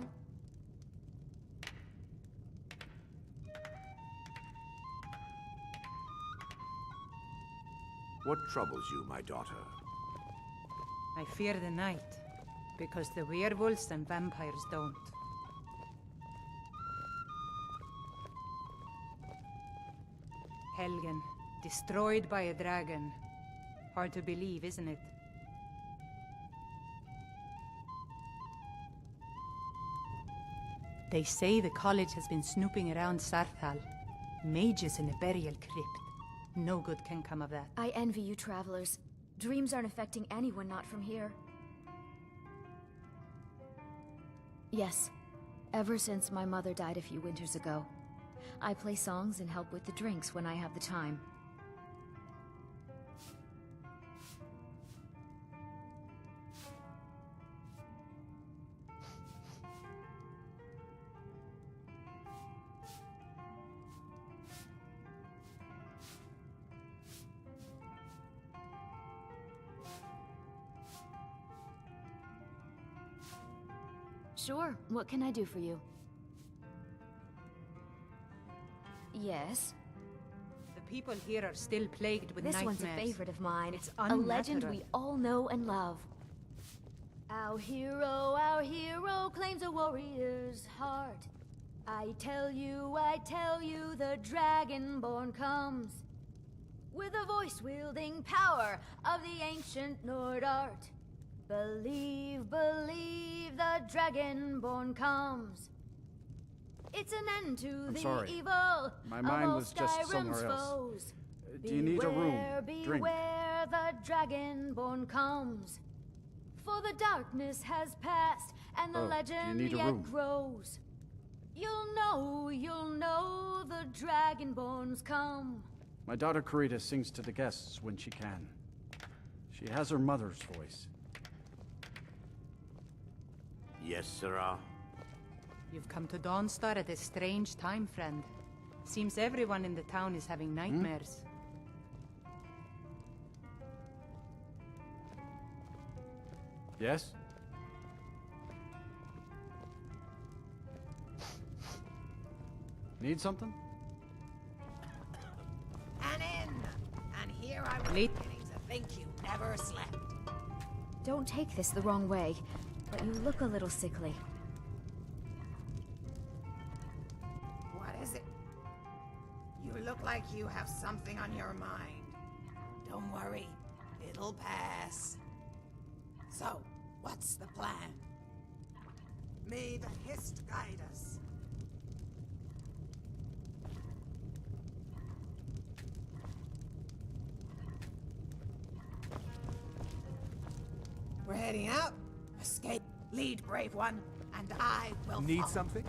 What troubles you, my daughter? I fear the night, because the werewolves and vampires don't. Helgen, destroyed by a dragon. Hard to believe, isn't it? They say the college has been snooping around Sarthal. Mages in a burial crypt. No good can come of that. I envy you travelers. Dreams aren't affecting anyone not from here. Yes, ever since my mother died a few winters ago, I play songs and help with the drinks when I have the time. Sure, what can I do for you? Yes? The people here are still plagued with This nightmares. one's a favorite of mine. It's a legend unnatural. we all know and love. Our hero claims a warrior's heart. I tell you, the Dragonborn comes with a voice-wielding power of the ancient Nord art. Believe, the Dragonborn comes. It's an end to I'm the sorry. evil My of mind all was just Skyrim's somewhere else. foes. Do you need a room? Drink. Beware, the Dragonborn comes. For the darkness has passed, and the Oh, do you legend need a yet room? grows. You'll know the Dragonborns come. My daughter Karita sings to the guests when she can. She has her mother's voice. Yes, sirrah. You've come to Dawnstar at a strange time, friend. Seems everyone in the town is having nightmares. Yes? Need something? And in! And here I was Late. beginning to think you never slept. Don't take this the wrong way, but you look a little sickly. What is it? You look like you have something on your mind. Don't worry, it'll pass. So, what's the plan? May the Hist guide us. We're heading out. Escape. Lead, brave one, and I will Need follow. something?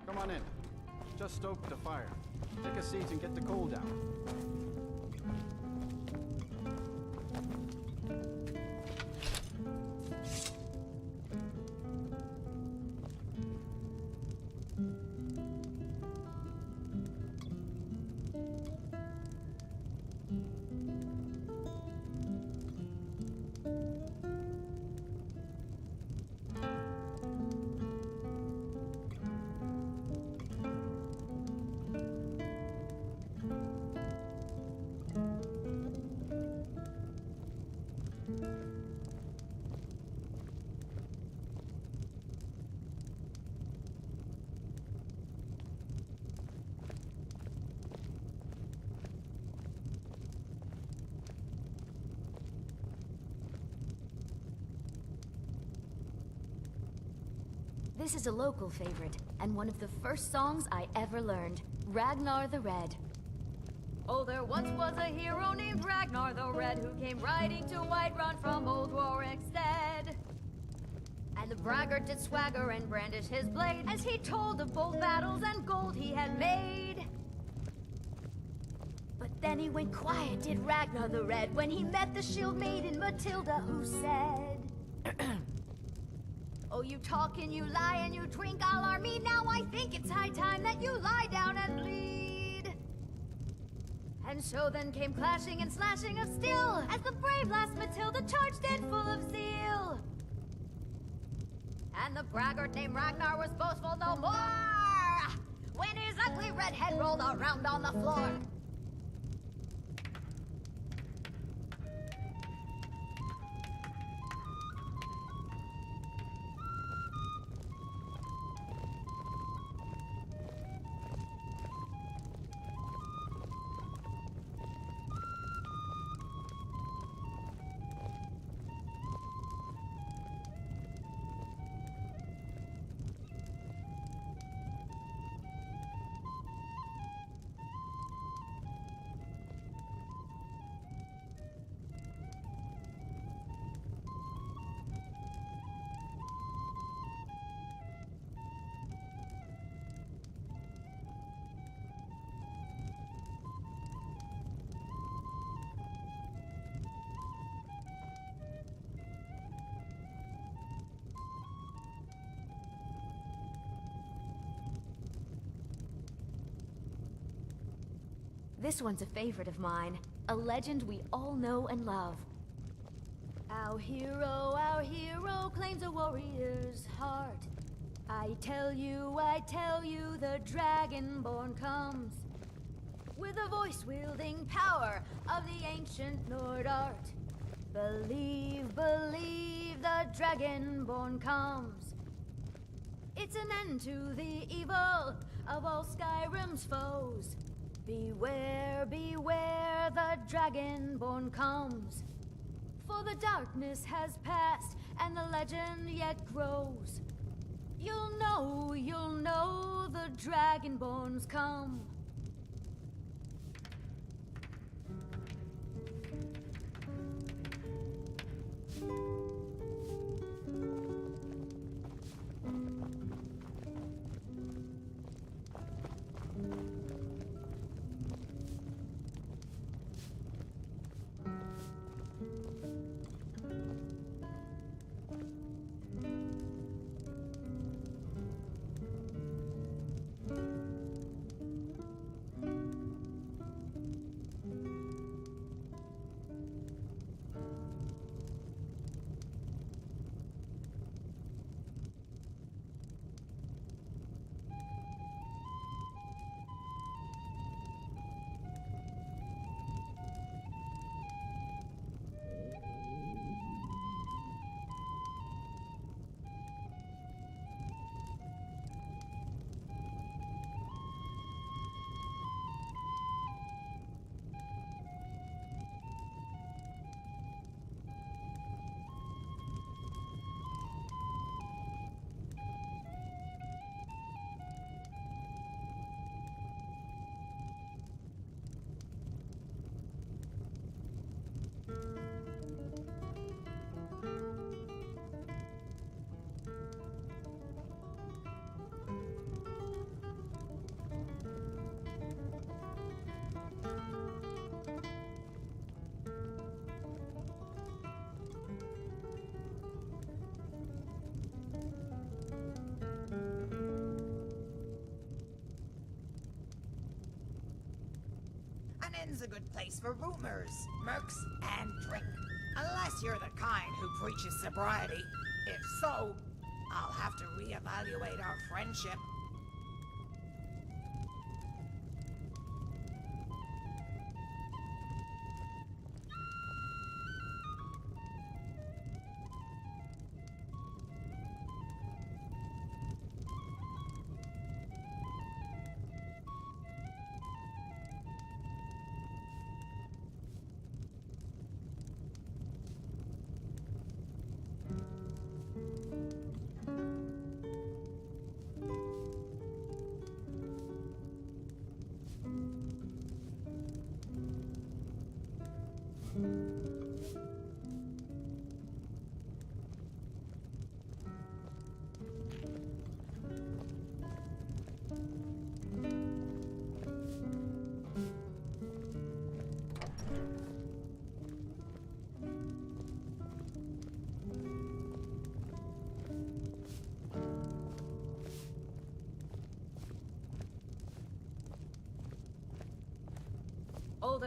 Come on in. Just stoke the fire. Take a seat and get the coal down. This is a local favorite, and one of the first songs I ever learned, Ragnar the Red. Oh, there once was a hero named Ragnar the Red who came riding to Whiterun from old Warwick's stead. And the braggart did swagger and brandish his blade as he told of bold battles and gold he had made. But then he went quiet, did Ragnar the Red, when he met the shield maiden Matilda, who said, oh, you talk and you lie and you drink all our mead. Now I think it's high time that you lie down and bleed. And so then came clashing and slashing of steel as the brave lass Matilda charged in full of zeal. And the braggart named Ragnar was boastful no more when his ugly red head rolled around on the floor. This one's a favorite of mine, a legend we all know and love. Our hero claims a warrior's heart. I tell you, the Dragonborn comes with a voice-wielding power of the ancient Nord art. Believe, the Dragonborn comes. It's an end to the evil of all Skyrim's foes. Beware, the Dragonborn comes. For the darkness has passed, and the legend yet grows. You'll know, the Dragonborns come. An inn's a good place for rumors, mirks, and drink. Unless you're the kind who preaches sobriety. If so, I'll have to reevaluate our friendship.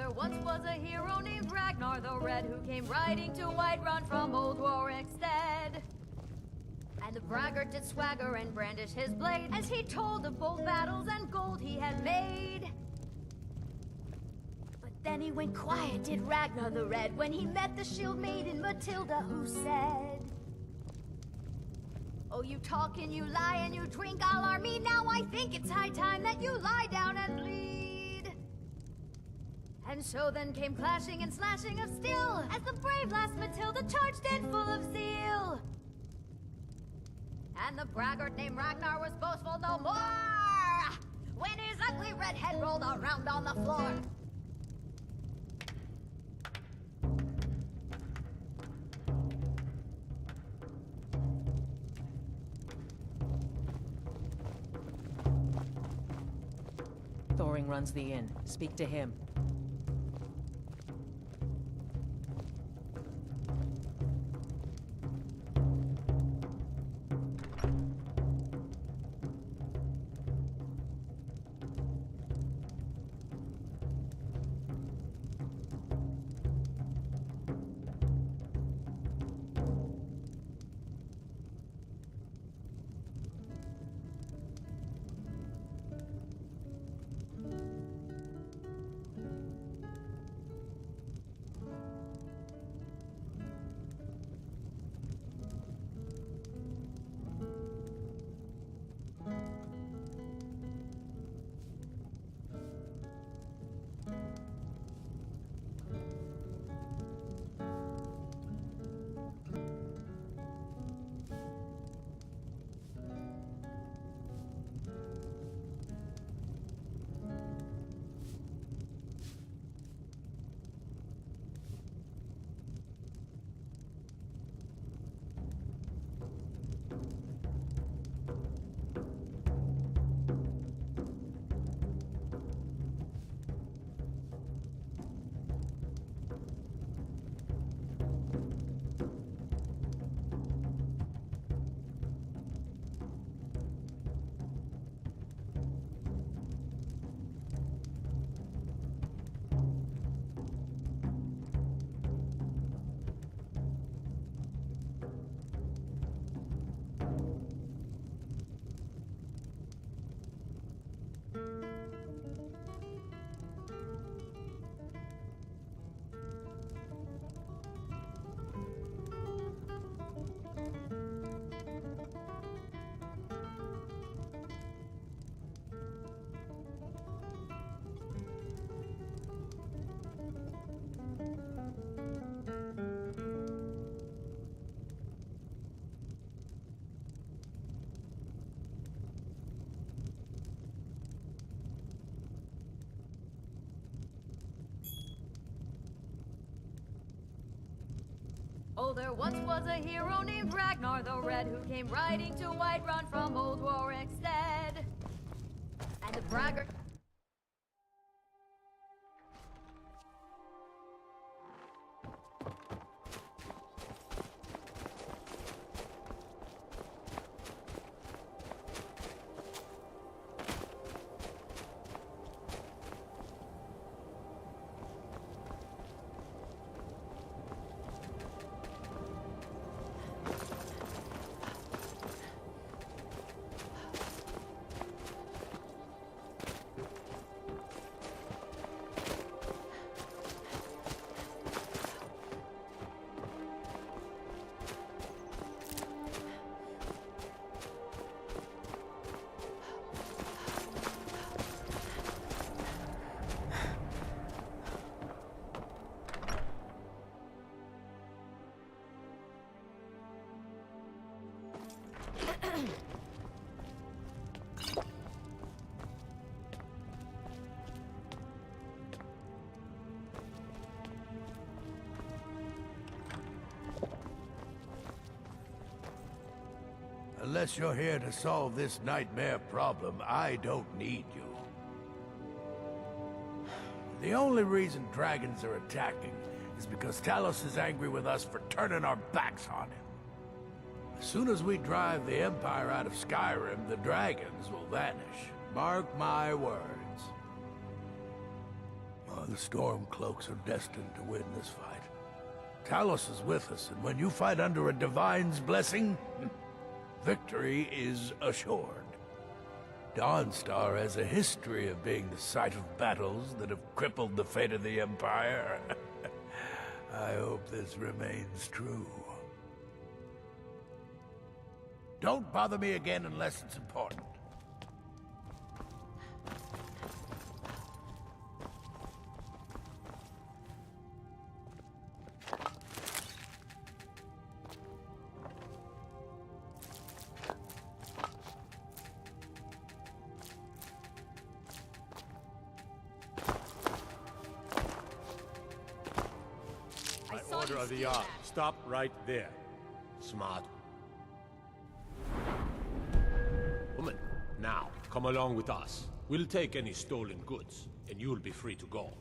there once was a hero named Ragnar the Red who came riding to Whiterun from old Warwickstead. And the braggart did swagger and brandish his blade as he told of bold battles and gold he had made. But then he went quiet, did Ragnar the Red, when he met the shield maiden Matilda, who said, "Oh, you talk and you lie and you drink alarm me. Now I think it's high time that you lie down and bleed." And so then came clashing and slashing of steel as the brave lass Matilda charged in full of zeal. And the braggart named Ragnar was boastful no more when his ugly red head rolled around on the floor. Thoring runs the inn. Speak to him. Oh, there once was a hero named Ragnar the Red who came riding to Whiterun from old Warwickstead. And the braggart... Unless you're here to solve this nightmare problem, I don't need you. The only reason dragons are attacking is because Talos is angry with us for turning our backs on him. As soon as we drive the Empire out of Skyrim, the dragons will vanish. Mark my words. the Stormcloaks are destined to win this fight. Talos is with us, and when you fight under a Divine's blessing, victory is assured. Dawnstar has a history of being the site of battles that have crippled the fate of the Empire. I hope this remains true. Don't bother me again unless it's important. Order of the hour. Stop right there. Smart. Woman, now, come along with us. We'll take any stolen goods, and you'll be free to go.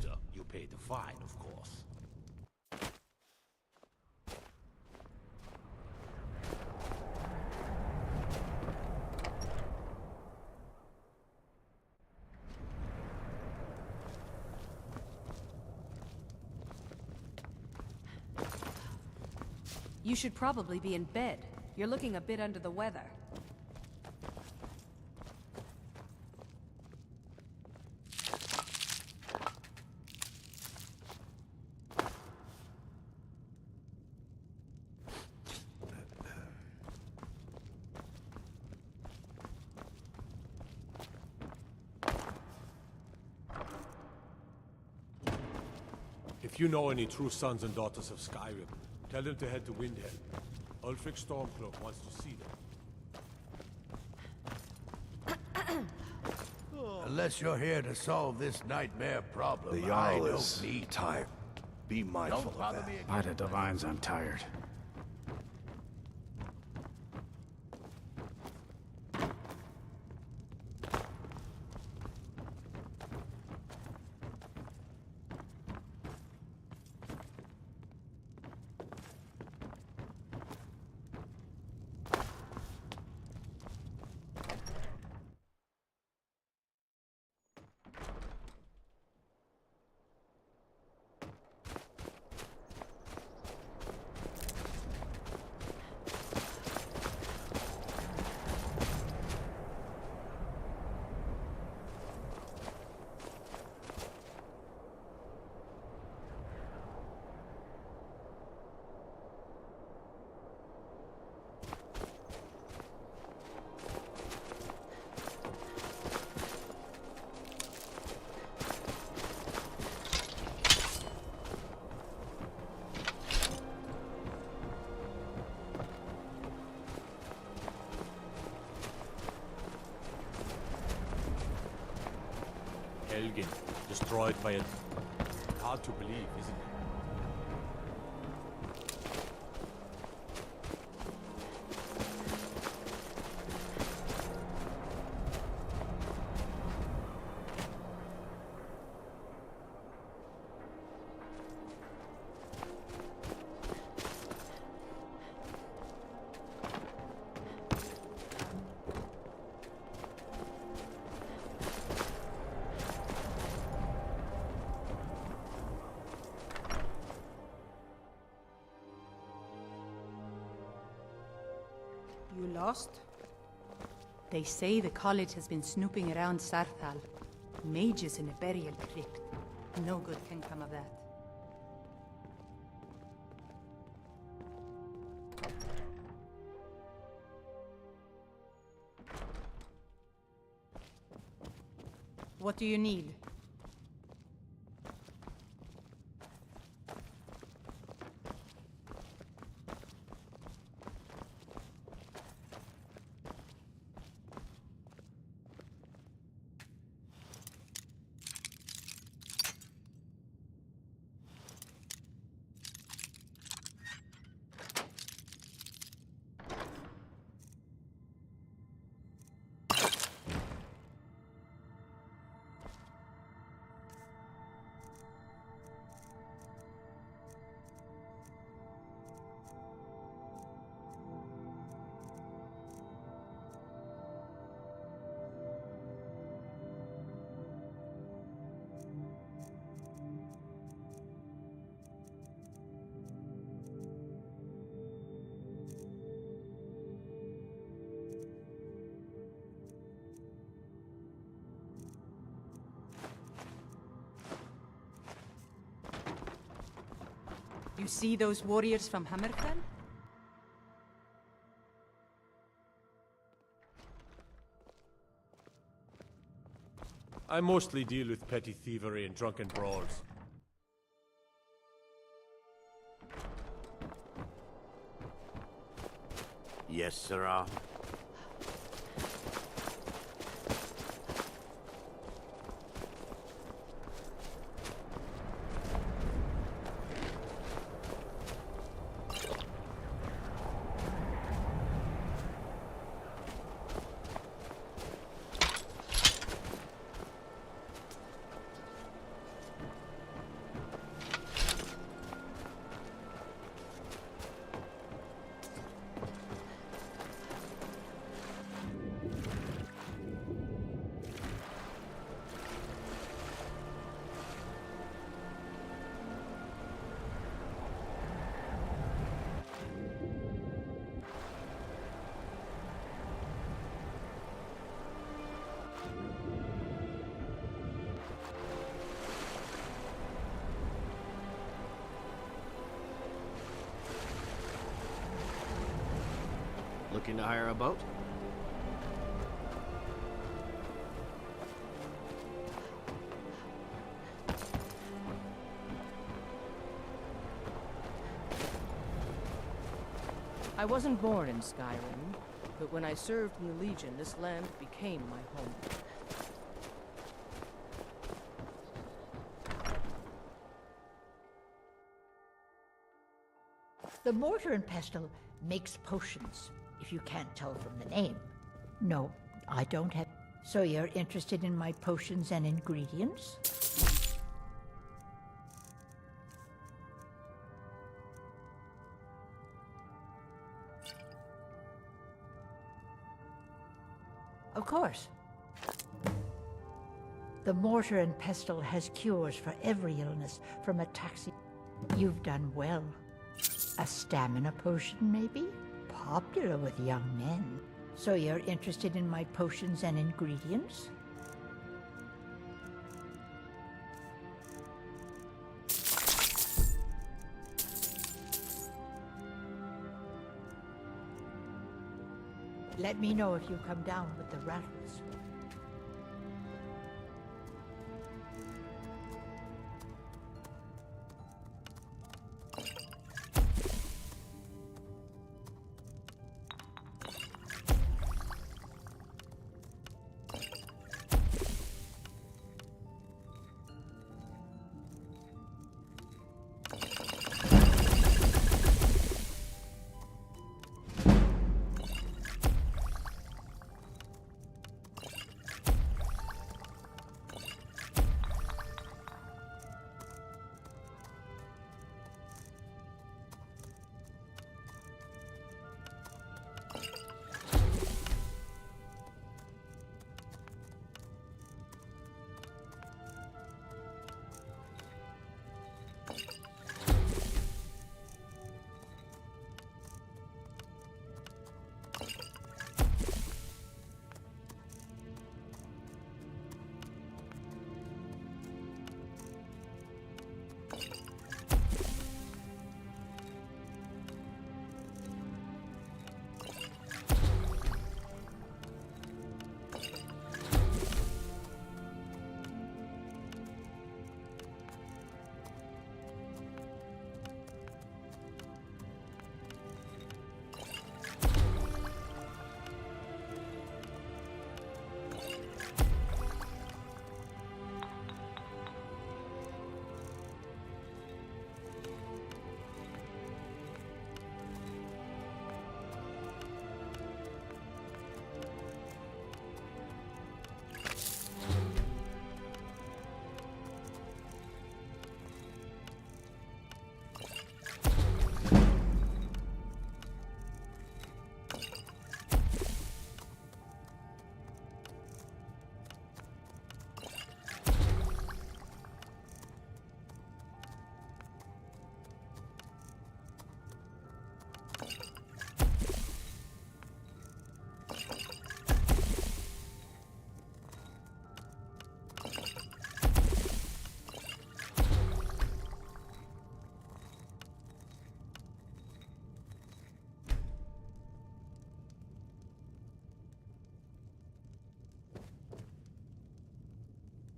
So, you pay the fine, of course. You should probably be in bed. You're looking a bit under the weather. If you know any true sons and daughters of Skyrim, tell them to head to Windhelm. Ulfric Stormcloak wants to see them. Unless you're here to solve this nightmare problem, The I Jarl don't is need tired. Be mindful Don't of bother that. me again. By the Divines, I'm tired. Helgen, destroyed by a... Hard to believe, isn't it? You lost? They say the college has been snooping around Sarthal. Mages in a burial crypt. No good can come of that. What do you need? You see those warriors from Hammerfell? I mostly deal with petty thievery and drunken brawls. Yes, sirrah. Looking to hire a boat? I wasn't born in Skyrim, but when I served in the Legion, this land became my home. The mortar and pestle makes potions, if you can't tell from the name. No, I don't have... So you're interested in my potions and ingredients? Of course. The mortar and pestle has cures for every illness, from ataxia. You've done well. A stamina potion, maybe? Popular with young men. So you're interested in my potions and ingredients? Let me know if you come down with the rattles.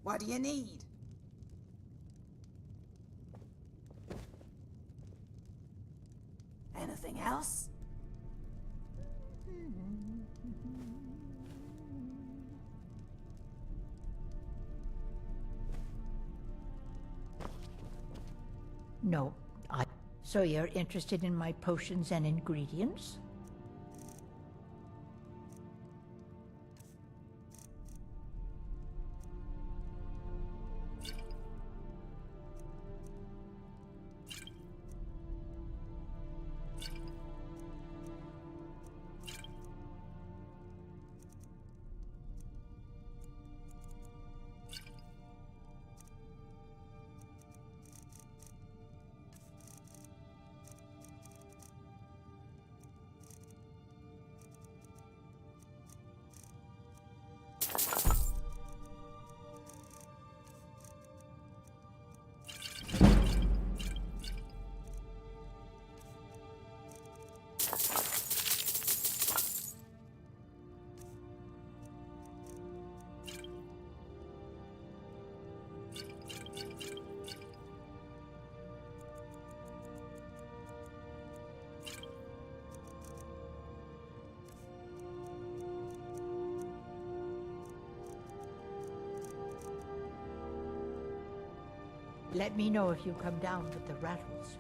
What do you need? Anything else? No, So you're interested in my potions and ingredients? Let me know if you come down with the rattles.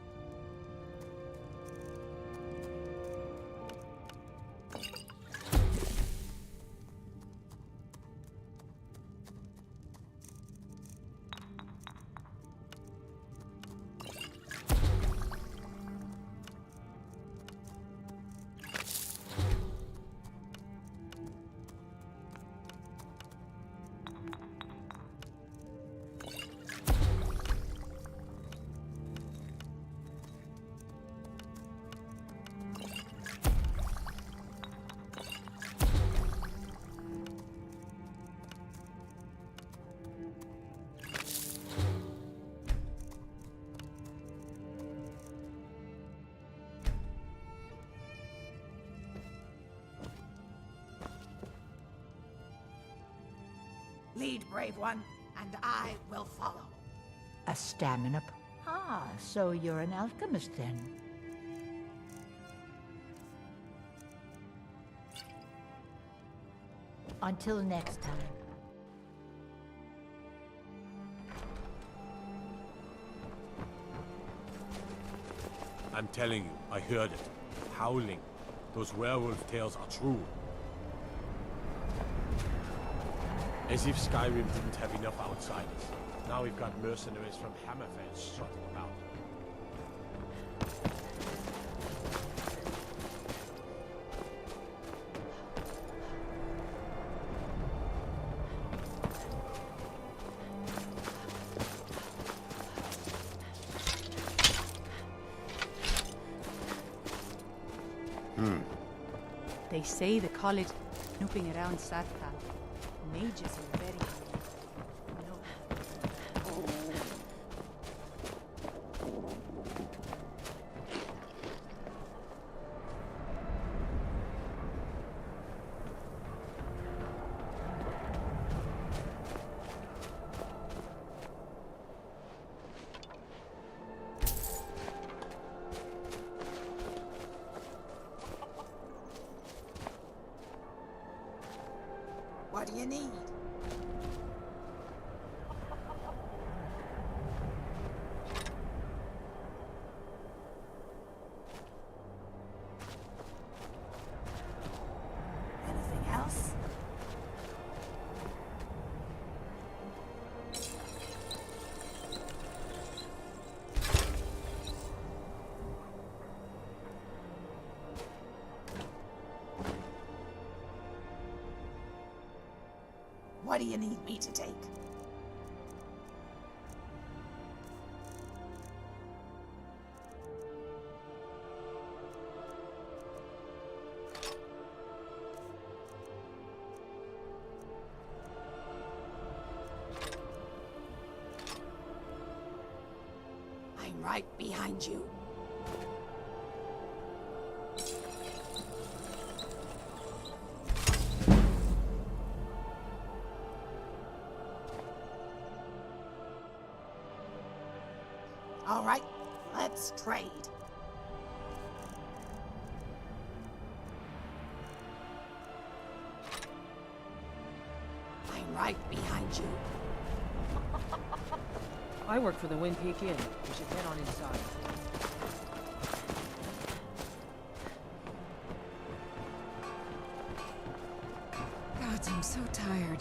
Lead, brave one, and I will follow. A stamina. Ah, so you're an alchemist then. Until next time. I'm telling you, I heard it. Howling. Those werewolf tales are true. As if Skyrim didn't have enough outsiders. Now we've got mercenaries from Hammerfell strutting about. They say the college snooping around Sarthal. Mages are very What do you need? Anything else? What do you need me to take? I'm right behind you. All right, let's trade. I'm right behind you. I work for the Wind Peak Inn. We should head on inside. God, I'm so tired.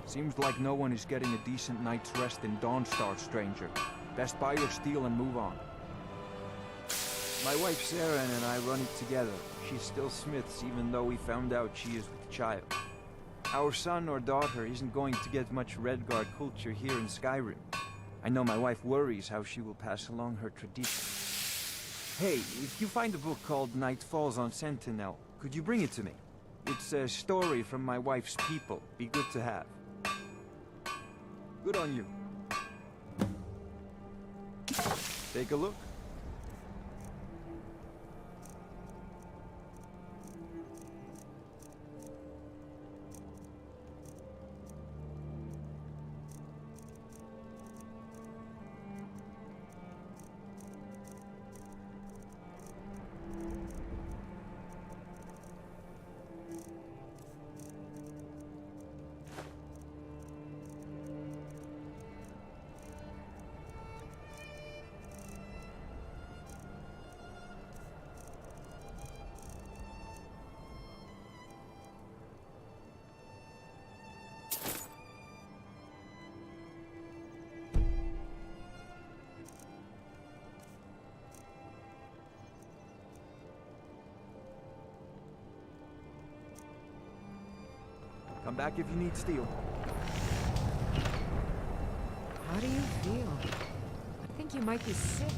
Seems like no one is getting a decent night's rest in Dawnstar, stranger. Best buy your steel and move on. My wife Sarah and I run it together. She's still Smith's even though we found out she is with child. Our son or daughter isn't going to get much Redguard culture here in Skyrim. I know my wife worries how she will pass along her tradition. Hey, if you find a book called Night Falls on Sentinel, could you bring it to me? It's a story from my wife's people. Be good to have. Good on you. Take a look. Come back if you need steel. How do you feel? I think you might be sick.